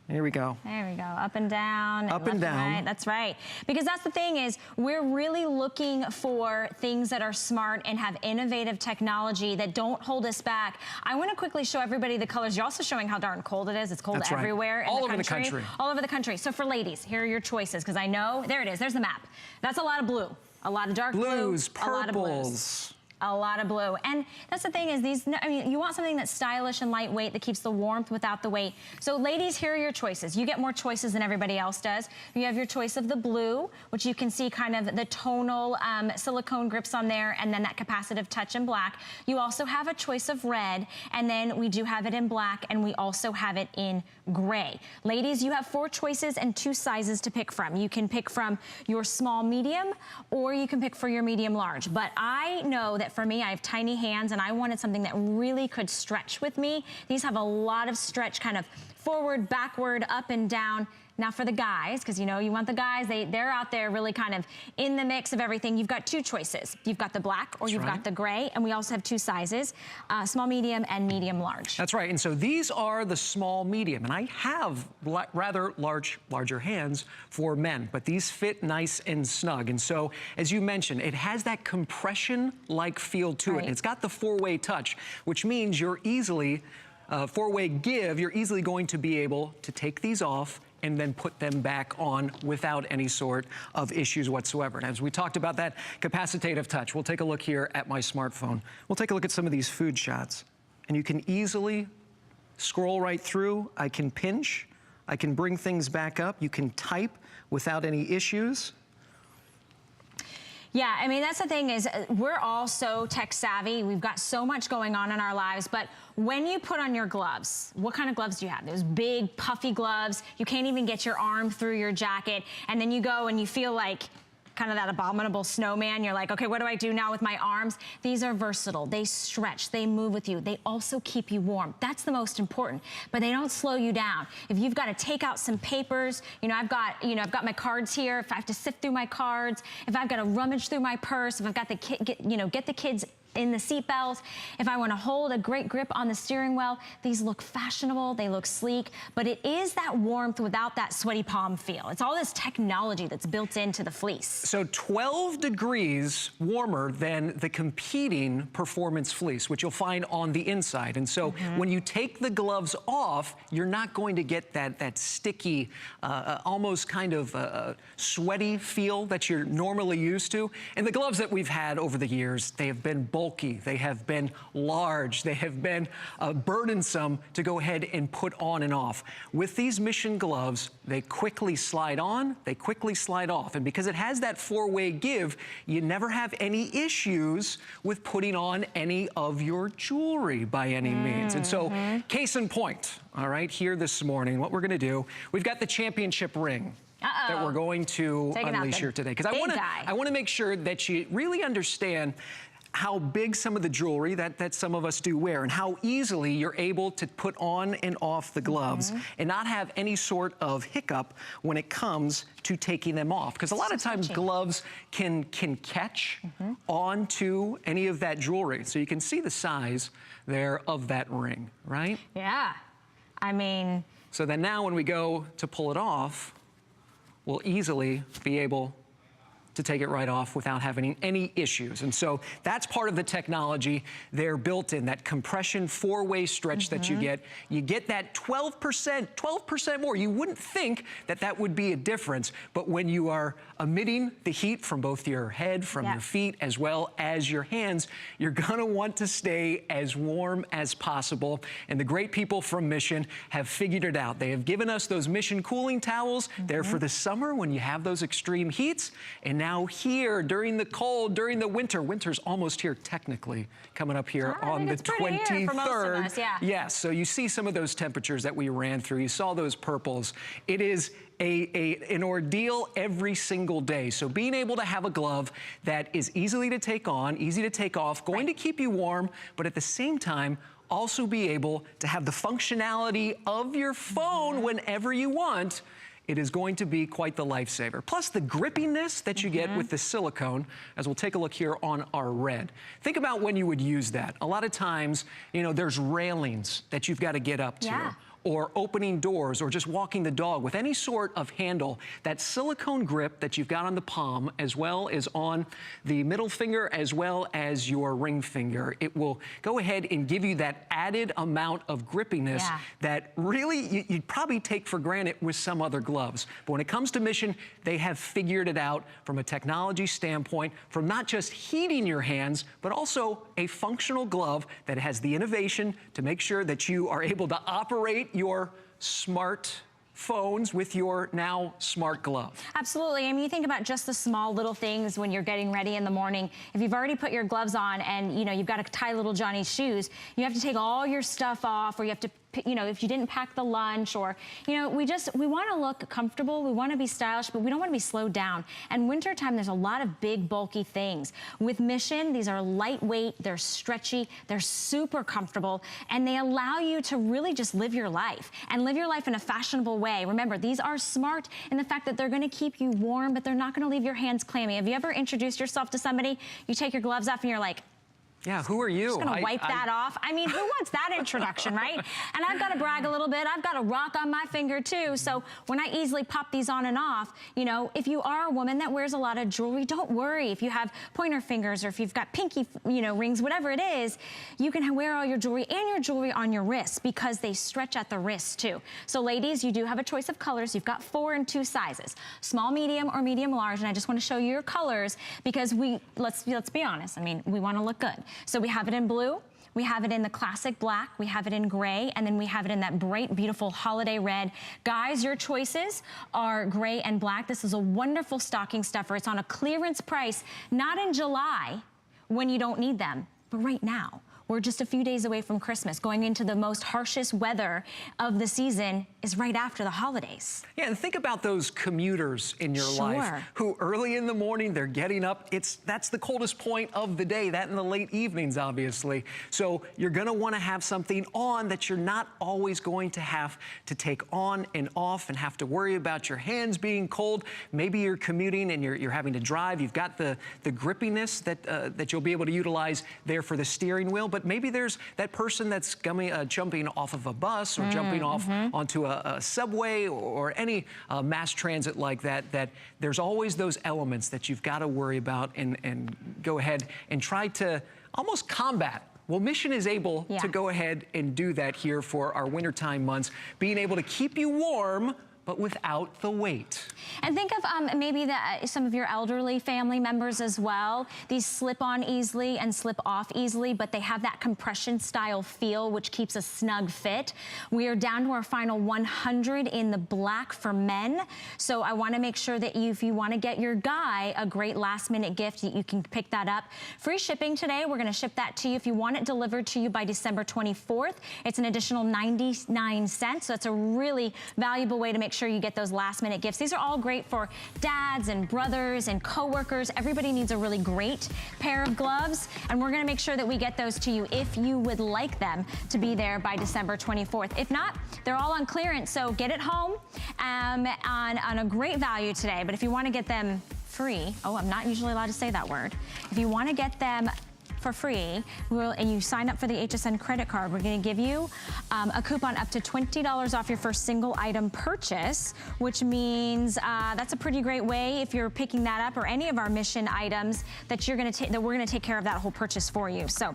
Here we go. There we go. Up and down. Up and down. Right. That's right. Because that's the thing is, we're really looking for things that are smart and have innovative technology that don't hold us back. I want to quickly show everybody the colors. You're also showing how darn cold it is. It's cold everywhere in the country. All over the country. So for ladies, here are your choices. Because I know, there it is. There's the map. That's a lot of blue. A lot of dark blues, blue. A lot of blues. A lot of blue. And that's the thing is you want something that's stylish and lightweight that keeps the warmth without the weight. So ladies, here are your choices. You get more choices than everybody else does. You have your choice of the blue, which you can see kind of the tonal silicone grips on there, and then that capacitive touch in black. You also have a choice of red, and then we do have it in black, and we also have it in gray. Ladies, you have 4 choices and 2 sizes to pick from. You can pick from your small medium, or you can pick for your medium large. But I know that for me, I have tiny hands, and I wanted something that really could stretch with me. These have a lot of stretch, kind of forward, backward, up and down. Now for the guys, because you know you want the guys, they're out there really kind of in the mix of everything. You've got 2 choices. You've got the black or you've got the gray, and we also have 2 sizes, small, medium, and medium large. That's right, and so these are the small, medium, and I have rather larger hands for men, but these fit nice and snug. And so, as you mentioned, it has that compression-like feel to it. It's got the 4-way touch, which means you're easily, 4-way give, you're easily going to be able to take these off and then put them back on without any sort of issues whatsoever. And as we talked about that capacitive touch, we'll take a look here at my smartphone. We'll take a look at some of these food shots. And you can easily scroll right through. I can pinch. I can bring things back up. You can type without any issues. Yeah, I mean, that's the thing is we're all so tech savvy. We've got so much going on in our lives. But when you put on your gloves, what kind of gloves do you have? Those big, puffy gloves. You can't even get your arm through your jacket. And then you go and you feel like kind of that abominable snowman. You're like, okay, what do I do now with my arms? These are versatile. They stretch. They move with you. They also keep you warm. That's the most important. But they don't slow you down. If you've got to take out some papers, I've got my cards here. If I have to sift through my cards, if I've got to rummage through my purse, if I've got get the kids in the seatbelt, if I want to hold a great grip on the steering wheel, these look fashionable, they look sleek, but it is that warmth without that sweaty palm feel. It's all this technology that's built into the fleece. So 12 degrees warmer than the competing performance fleece, which you'll find on the inside. And so when you take the gloves off, you're not going to get that sticky, almost kind of sweaty feel that you're normally used to. And the gloves that we've had over the years, they have been bulky, they have been large, they have been burdensome to go ahead and put on and off. With these Mission gloves, they quickly slide on, they quickly slide off. And because it has that 4-way give, you never have any issues with putting on any of your jewelry by any means. And so, case in point, all right, here this morning, what we're gonna do, we've got the championship ring that we're going to unleash here today. Because I want to make sure that you really understand how big some of the jewelry that some of us do wear and how easily you're able to put on and off the gloves and not have any sort of hiccup when it comes to taking them off. Because a lot of times gloves can catch onto any of that jewelry. So you can see the size there of that ring, right? Yeah, I mean. So then now when we go to pull it off, we'll easily be able to take it right off without having any issues. And so that's part of the technology. They're built in, that compression four-way stretch that you get. You get that 12% more. You wouldn't think that that would be a difference, but when you are emitting the heat from both your head, from your feet, as well as your hands, you're gonna want to stay as warm as possible. And the great people from Mission have figured it out. They have given us those Mission cooling towels. They're for the summer when you have those extreme heats. And now here, during the cold, during the winter, winter's almost here technically, coming up here on the 23rd. Yes, so you see some of those temperatures that we ran through. You saw those purples. It is an ordeal every single day. So being able to have a glove that is easily to take on, easy to take off, going to keep you warm, but at the same time, also be able to have the functionality of your phone whenever you want. It is going to be quite the lifesaver. Plus the grippiness that you get with the silicone, as we'll take a look here on our red. Think about when you would use that. A lot of times, you know, there's railings that you've got to get up to. Or opening doors, or just walking the dog with any sort of handle. That silicone grip that you've got on the palm, as well as on the middle finger, as well as your ring finger, it will go ahead and give you that added amount of grippiness that really you'd probably take for granted with some other gloves. But when it comes to Mission, they have figured it out from a technology standpoint, from not just heating your hands, but also a functional glove that has the innovation to make sure that you are able to operate your smart phones with your now smart glove. Absolutely. I mean, you think about just the small little things when you're getting ready in the morning. If you've already put your gloves on and, you know, you've got to tie little Johnny's shoes, you have to take all your stuff off, or you have to, you know, if you didn't pack the lunch, or, you know, we want to look comfortable, we want to be stylish, but we don't want to be slowed down. And wintertime, there's a lot of big, bulky things. With Mission, these are lightweight, they're stretchy, they're super comfortable, and they allow you to really just live your life, and live your life in a fashionable way. Remember, these are smart in the fact that they're going to keep you warm, but they're not going to leave your hands clammy. Have you ever introduced yourself to somebody, you take your gloves off and you're like, yeah, who are you? Just gonna wipe that off. I mean, who wants that introduction, right? And I've got to brag a little bit. I've got a rock on my finger too. So when I easily pop these on and off, you know, if you are a woman that wears a lot of jewelry, don't worry. If you have pointer fingers, or if you've got pinky, you know, rings, whatever it is, you can wear all your jewelry and your jewelry on your wrists, because they stretch at the wrists too. So ladies, you do have a choice of colors. You've got 4 and 2 sizes, small, medium, or medium large. And I just want to show you your colors, because let's be honest. I mean, we want to look good. So we have it in blue, we have it in the classic black, we have it in gray, and then we have it in that bright, beautiful holiday red. Guys, your choices are gray and black. This is a wonderful stocking stuffer. It's on a clearance price, not in July when you don't need them, but right now. We're just a few days away from Christmas. Going into the most harshest weather of the season is right after the holidays. Yeah, and think about those commuters in your life who early in the morning, they're getting up. That's the coldest point of the day, that in the late evenings, obviously. So you're gonna wanna have something on that you're not always going to have to take on and off and have to worry about your hands being cold. Maybe you're commuting and you're having to drive. You've got the grippiness that you'll be able to utilize there for the steering wheel. But maybe there's that person that's jumping off of a bus, or jumping off onto a subway, or any mass transit like that, that there's always those elements that you've got to worry about and go ahead and try to almost combat. Well, Mission is able to go ahead and do that here for our wintertime months, being able to keep you warm, but without the weight. And think of maybe some of your elderly family members as well. These slip on easily and slip off easily, but they have that compression style feel, which keeps a snug fit. We are down to our final 100 in the black for men. So I wanna make sure that if you wanna get your guy a great last minute gift, you can pick that up. Free shipping today, we're gonna ship that to you. If you want it delivered to you by December 24th, it's an additional 99 cents. So that's a really valuable way to make sure you get those last minute gifts. These are all great for dads and brothers and coworkers. Everybody needs a really great pair of gloves, and we're gonna make sure that we get those to you if you would like them to be there by December 24th. If not, they're all on clearance, so get it home on a great value today. But if you wanna get them free, oh, I'm not usually allowed to say that word. If you wanna get them for free, and you sign up for the HSN credit card, we're gonna give you a coupon up to $20 off your first single item purchase, which means that's a pretty great way if you're picking that up, or any of our Mission items that you're gonna that we're gonna take care of that whole purchase for you. So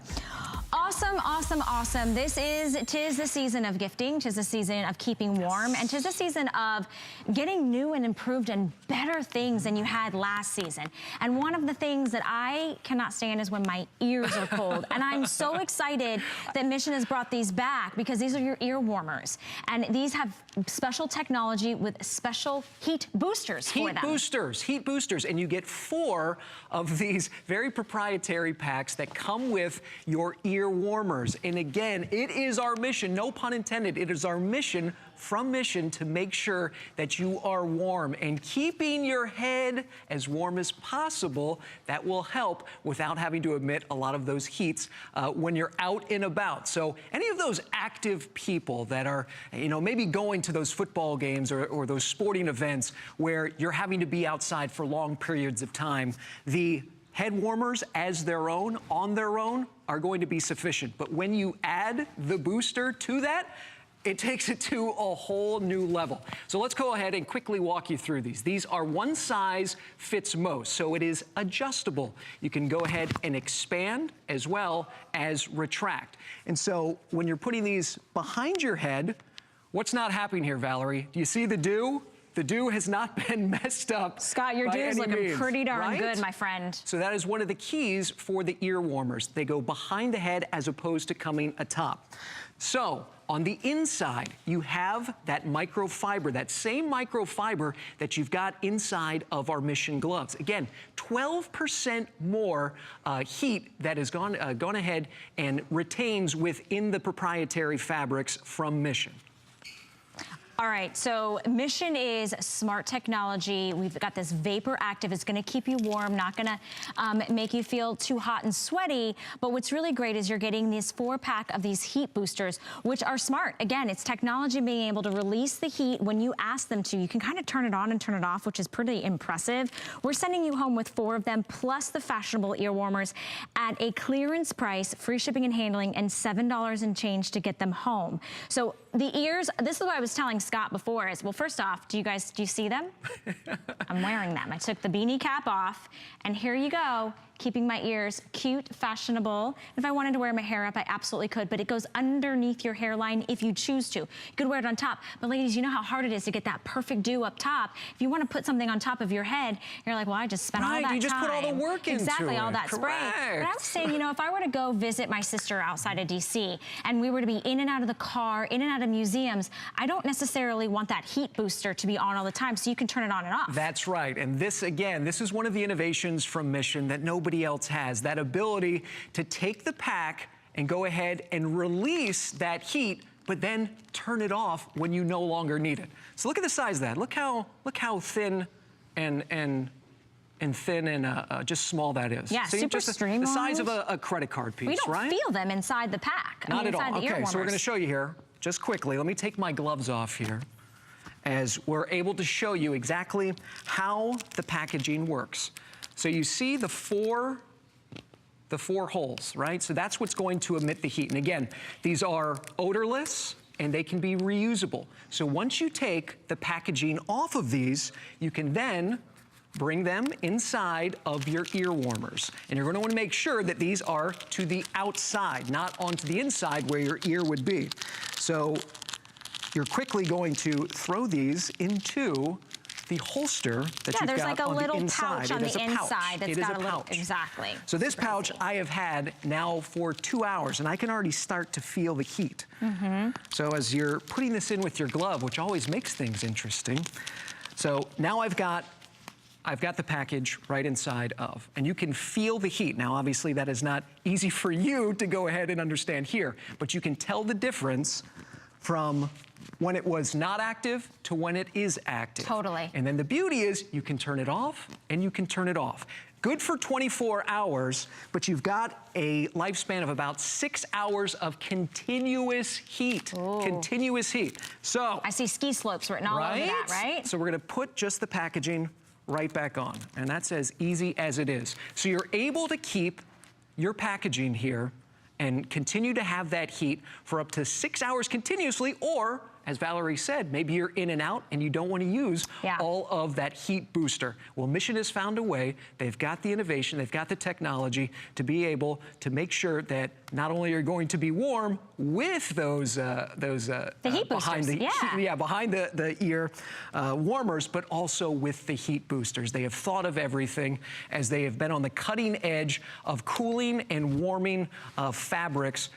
awesome, awesome, awesome. Tis the season of gifting, tis the season of keeping warm, and tis the season of getting new and improved and better things than you had last season. And one of the things that I cannot stand is when my ears are cold. And I'm so excited that Mission has brought these back, because these are your ear warmers. And these have special technology with special heat boosters for them. Heat boosters. And you get 4 of these very proprietary packs that come with your ear warmers. And again, it is our mission, no pun intended, it is our mission from Mission to make sure that you are warm, and keeping your head as warm as possible. That will help without having to emit a lot of those heats when you're out and about. So any of those active people that are, you know, maybe going to those football games or those sporting events where you're having to be outside for long periods of time, the head warmers on their own are going to be sufficient. But when you add the booster to that, it takes it to a whole new level. So let's go ahead and quickly walk you through these. These are one size fits most, so it is adjustable. You can go ahead and expand as well as retract. And so when you're putting these behind your head, what's not happening here, Valerie? Do you see the dew? The dew has not been messed up. Scott, your dew is looking pretty darn good, my friend. So that is one of the keys for the ear warmers. They go behind the head as opposed to coming atop. So on the inside, you have that microfiber, that same microfiber that you've got inside of our Mission gloves. Again, 12% more heat that has gone ahead and retains within the proprietary fabrics from Mission. All right, so Mission is smart technology. We've got this vapor active. It's gonna keep you warm, not gonna make you feel too hot and sweaty. But what's really great is you're getting this 4-pack of these heat boosters, which are smart. Again, it's technology being able to release the heat when you ask them to. You can kind of turn it on and turn it off, which is pretty impressive. We're sending you home with 4 of them, plus the fashionable ear warmers at a clearance price, free shipping and handling, and $7 and change to get them home. So the ears, this is what I was telling Scott before, is, well, first off, do you see them? I'm wearing them. I took the beanie cap off, and here you go, keeping my ears cute, fashionable. If I wanted to wear my hair up, I absolutely could, but it goes underneath your hairline if you choose to. You could wear it on top. But ladies, you know how hard it is to get that perfect dew up top. If you want to put something on top of your head, you're like, well, I just spent all that time. You just put all the work into it. Exactly, all that spray. But I was saying, you know, if I were to go visit my sister outside of DC, and we were to be in and out of the car, in and out of museums, I don't necessarily want that heat booster to be on all the time, so you can turn it on and off. That's right. And this, again, this is one of the innovations from Mission that nobody else has, that ability to take the pack and go ahead and release that heat, but then turn it off when you no longer need it. So look at the size of that. Look how thin and just small that is. Yeah, so super streamlined. The size of a credit card piece, right? We don't feel them inside the pack. Not at all. Inside the ear Okay, so we're warmers. going to show you here, just quickly. Let me take my gloves off here, as we're able to show you exactly how the packaging works. So you see the four holes, right? So that's what's going to emit the heat. And again, these are odorless, and they can be reusable. So once you take the packaging off of these, you can then bring them inside of your ear warmers. And you're going to want to make sure that these are to the outside, not onto the inside where your ear would be. So you're quickly going to throw these into the holster that you've got on the inside. Yeah, there's like a little pouch on the inside that's got a little, pouch. Exactly. So this pouch I have had now for 2 hours, and I can already start to feel the heat. So as you're putting this in with your glove, which always makes things interesting. So now I've got the package right inside of, and you can feel the heat. Now, obviously, that is not easy for you to go ahead and understand here, but you can tell the difference from when it was not active to when it is active. Totally. And then the beauty is you can turn it off and you can turn it off. Good for 24 hours, but you've got a lifespan of about 6 hours of continuous heat. Ooh. Continuous heat. So I see ski slopes written all over that, right? So we're gonna put just the packaging right back on, and that's as easy as it is. So you're able to keep your packaging here and continue to have that heat for up to 6 hours continuously, or as Valerie said, maybe you're in and out and you don't want to use all of that heat booster. Well, Mission has found a way. They've got the innovation, they've got the technology to be able to make sure that not only are you going to be warm with those the heat behind boosters, behind the ear warmers, but also with the heat boosters. They have thought of everything, as they have been on the cutting edge of cooling and warming fabrics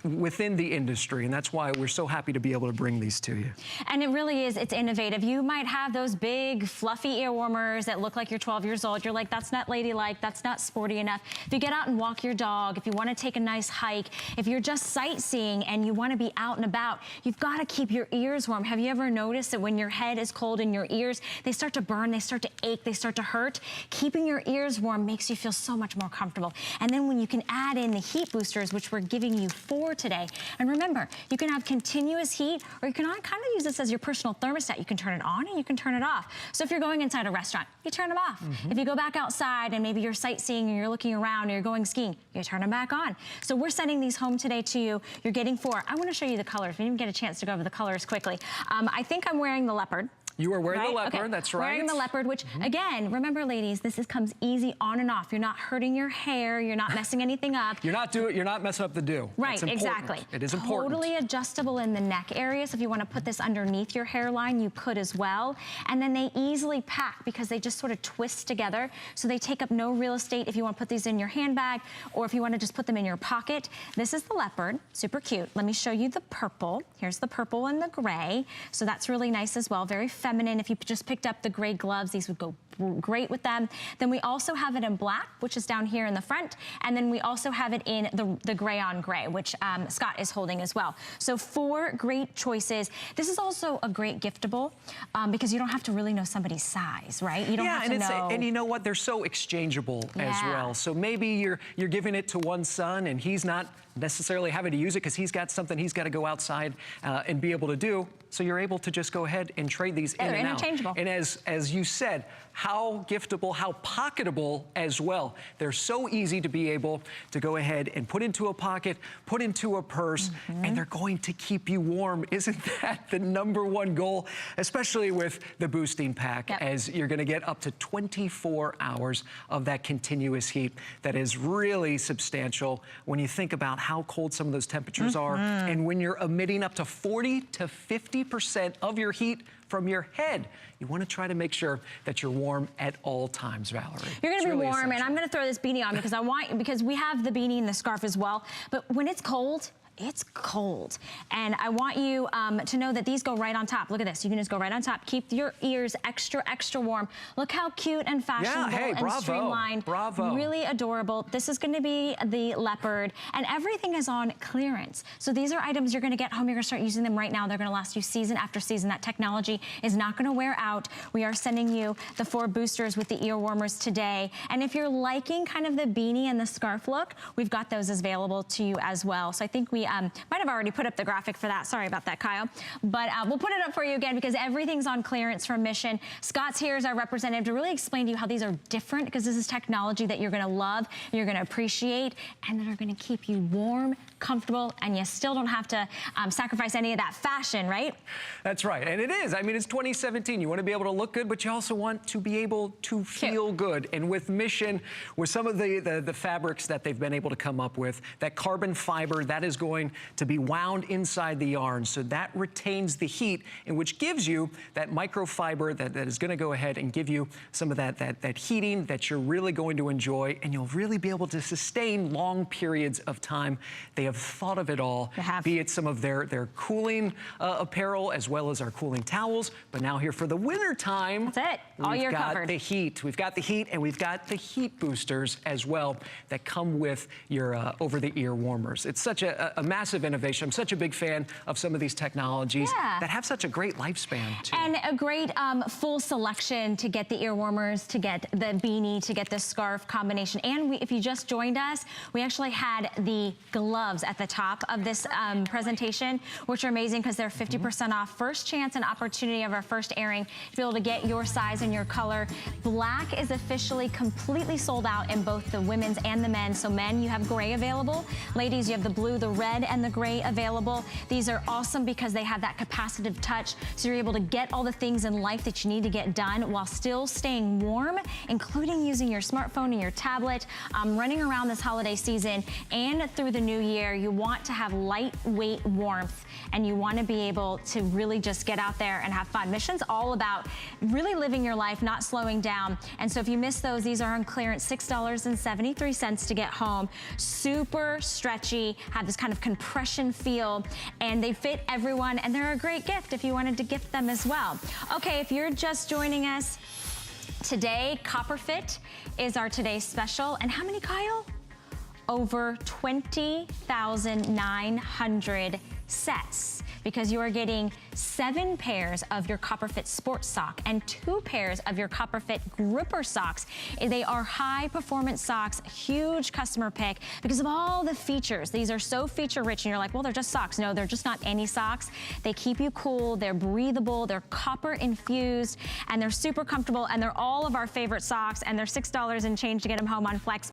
within the industry, and that's why we're so happy to be able to bring these to you. And it really is, it's innovative. You might have those big fluffy ear warmers that look like you're 12 years old. You're like, that's not ladylike, that's not sporty enough. If you get out and walk your dog, if you want to take a nice hike, if you're just sightseeing and you want to be out and about, you've got to keep your ears warm. Have you ever noticed that when your head is cold and your ears, they start to burn, they start to ache, they start to hurt? Keeping your ears warm makes you feel so much more comfortable. And then when you can add in the heat boosters, which we're giving you 4 today, and remember, you can have continuous heat, or you can kind of use this as your personal thermostat. You can turn it on and you can turn it off. So if you're going inside a restaurant, you turn them off. If you go back outside and maybe you're sightseeing and you're looking around or you're going skiing, you turn them back on. So we're sending these home today to you. You're getting 4. I want to show you the colors. We didn't get a chance to go over the colors quickly. I think I'm wearing the leopard. You are wearing the leopard, okay. That's right. Wearing the leopard, which again, remember ladies, this comes easy on and off. You're not hurting your hair, you're not messing anything up. You're not messing up the dew. Right, exactly. It is important. Totally adjustable in the neck area, so if you want to put this underneath your hairline, you could as well. And then they easily pack because they just sort of twist together, so they take up no real estate if you want to put these in your handbag or if you want to just put them in your pocket. This is the leopard, super cute. Let me show you the purple. Here's the purple and the gray. So that's really nice as well, very feminine. If you just picked up the gray gloves, these would go great with them. Then we also have it in black, which is down here in the front. And then we also have it in the gray on gray, which Scott is holding as well. So 4 great choices. This is also a great giftable because you don't have to really know somebody's size, right? You don't have to know. And you know what? They're so exchangeable as well. So maybe you're giving it to one son and he's not necessarily having to use it because he's got something he's got to go outside and be able to do. So you're able to just go ahead and trade these in and out. They're interchangeable. And as you said, how giftable, how pocketable as well. They're so easy to be able to go ahead and put into a pocket, put into a purse, and they're going to keep you warm. Isn't that the #1 goal? Especially with the boosting pack, as you're going to get up to 24 hours of that continuous heat. That is really substantial when you think about how cold some of those temperatures are, and when you're emitting up to 40 to 50% of your heat from your head. You want to try to make sure that you're warm at all times, Valerie. You're going to be really warm, essential. and I'm going to throw this beanie on because we have the beanie and the scarf as well. But when it's cold, it's cold. And I want you to know that these go right on top. Look at this. You can just go right on top. Keep your ears extra, extra warm. Look how cute and fashionable and streamlined. Bravo. Really adorable. This is going to be the leopard. And everything is on clearance. So these are items you're going to get home. You're going to start using them right now. They're going to last you season after season. That technology is not going to wear out. We are sending you the 4 boosters with the ear warmers today. And if you're liking kind of the beanie and the scarf look, we've got those available to you as well. So I think we might have already put up the graphic for that. Sorry about that, Kyle. But we'll put it up for you again because everything's on clearance from Mission. Scott's here as our representative to really explain to you how these are different because this is technology that you're going to love, you're going to appreciate, and that are going to keep you warm, comfortable, and you still don't have to sacrifice any of that fashion, right? That's right. And it is. I mean, it's 2017. You want to be able to look good, but you also want to be able to feel good. And with Mission, with some of the fabrics that they've been able to come up with, that carbon fiber, that is going to be wound inside the yarn. So that retains the heat, and which gives you that microfiber that is going to go ahead and give you some of that heating that you're really going to enjoy, and you'll really be able to sustain long periods of time. They have thought of it all, be it some of their cooling apparel as well as our cooling towels. But now here for the winter time, that's it. All year covered. We've got the heat. We've got the heat, and we've got the heat boosters as well that come with your over-the-ear warmers. It's such a a massive innovation. I'm such a big fan of some of these technologies that have such a great lifespan, too. And a great full selection to get the ear warmers, to get the beanie, to get the scarf combination. And if you just joined us, we actually had the gloves at the top of this presentation, which are amazing because they're 50% off. First chance and opportunity of our first airing to be able to get your size and your color. Black is officially completely sold out in both the women's and the men's. So men, you have gray available. Ladies, you have the blue, the red, and the gray available. These are awesome because they have that capacitive touch. So you're able to get all the things in life that you need to get done while still staying warm, including using your smartphone and your tablet. Running around this holiday season and through the new year, you want to have lightweight warmth, and you want to be able to really just get out there and have fun. Mission's all about really living your life, not slowing down. And so if you miss those, these are on clearance, $6.73 to get home. Super stretchy, have this kind of compression feel, and they fit everyone, and they're a great gift if you wanted to gift them as well. Okay, if you're just joining us today, Copper Fit is our today's special. And how many, Kyle? Over 20,900 sets, because you are getting 7 pairs of your Copper Fit sports sock and 2 pairs of your Copper Fit gripper socks. They are high performance socks, huge customer pick because of all the features. These are so feature rich, and you're like, well, they're just socks. No, they're just not any socks. They keep you cool, they're breathable, they're copper infused, and they're super comfortable, and they're all of our favorite socks, and they're $6 and change to get them home on Flex.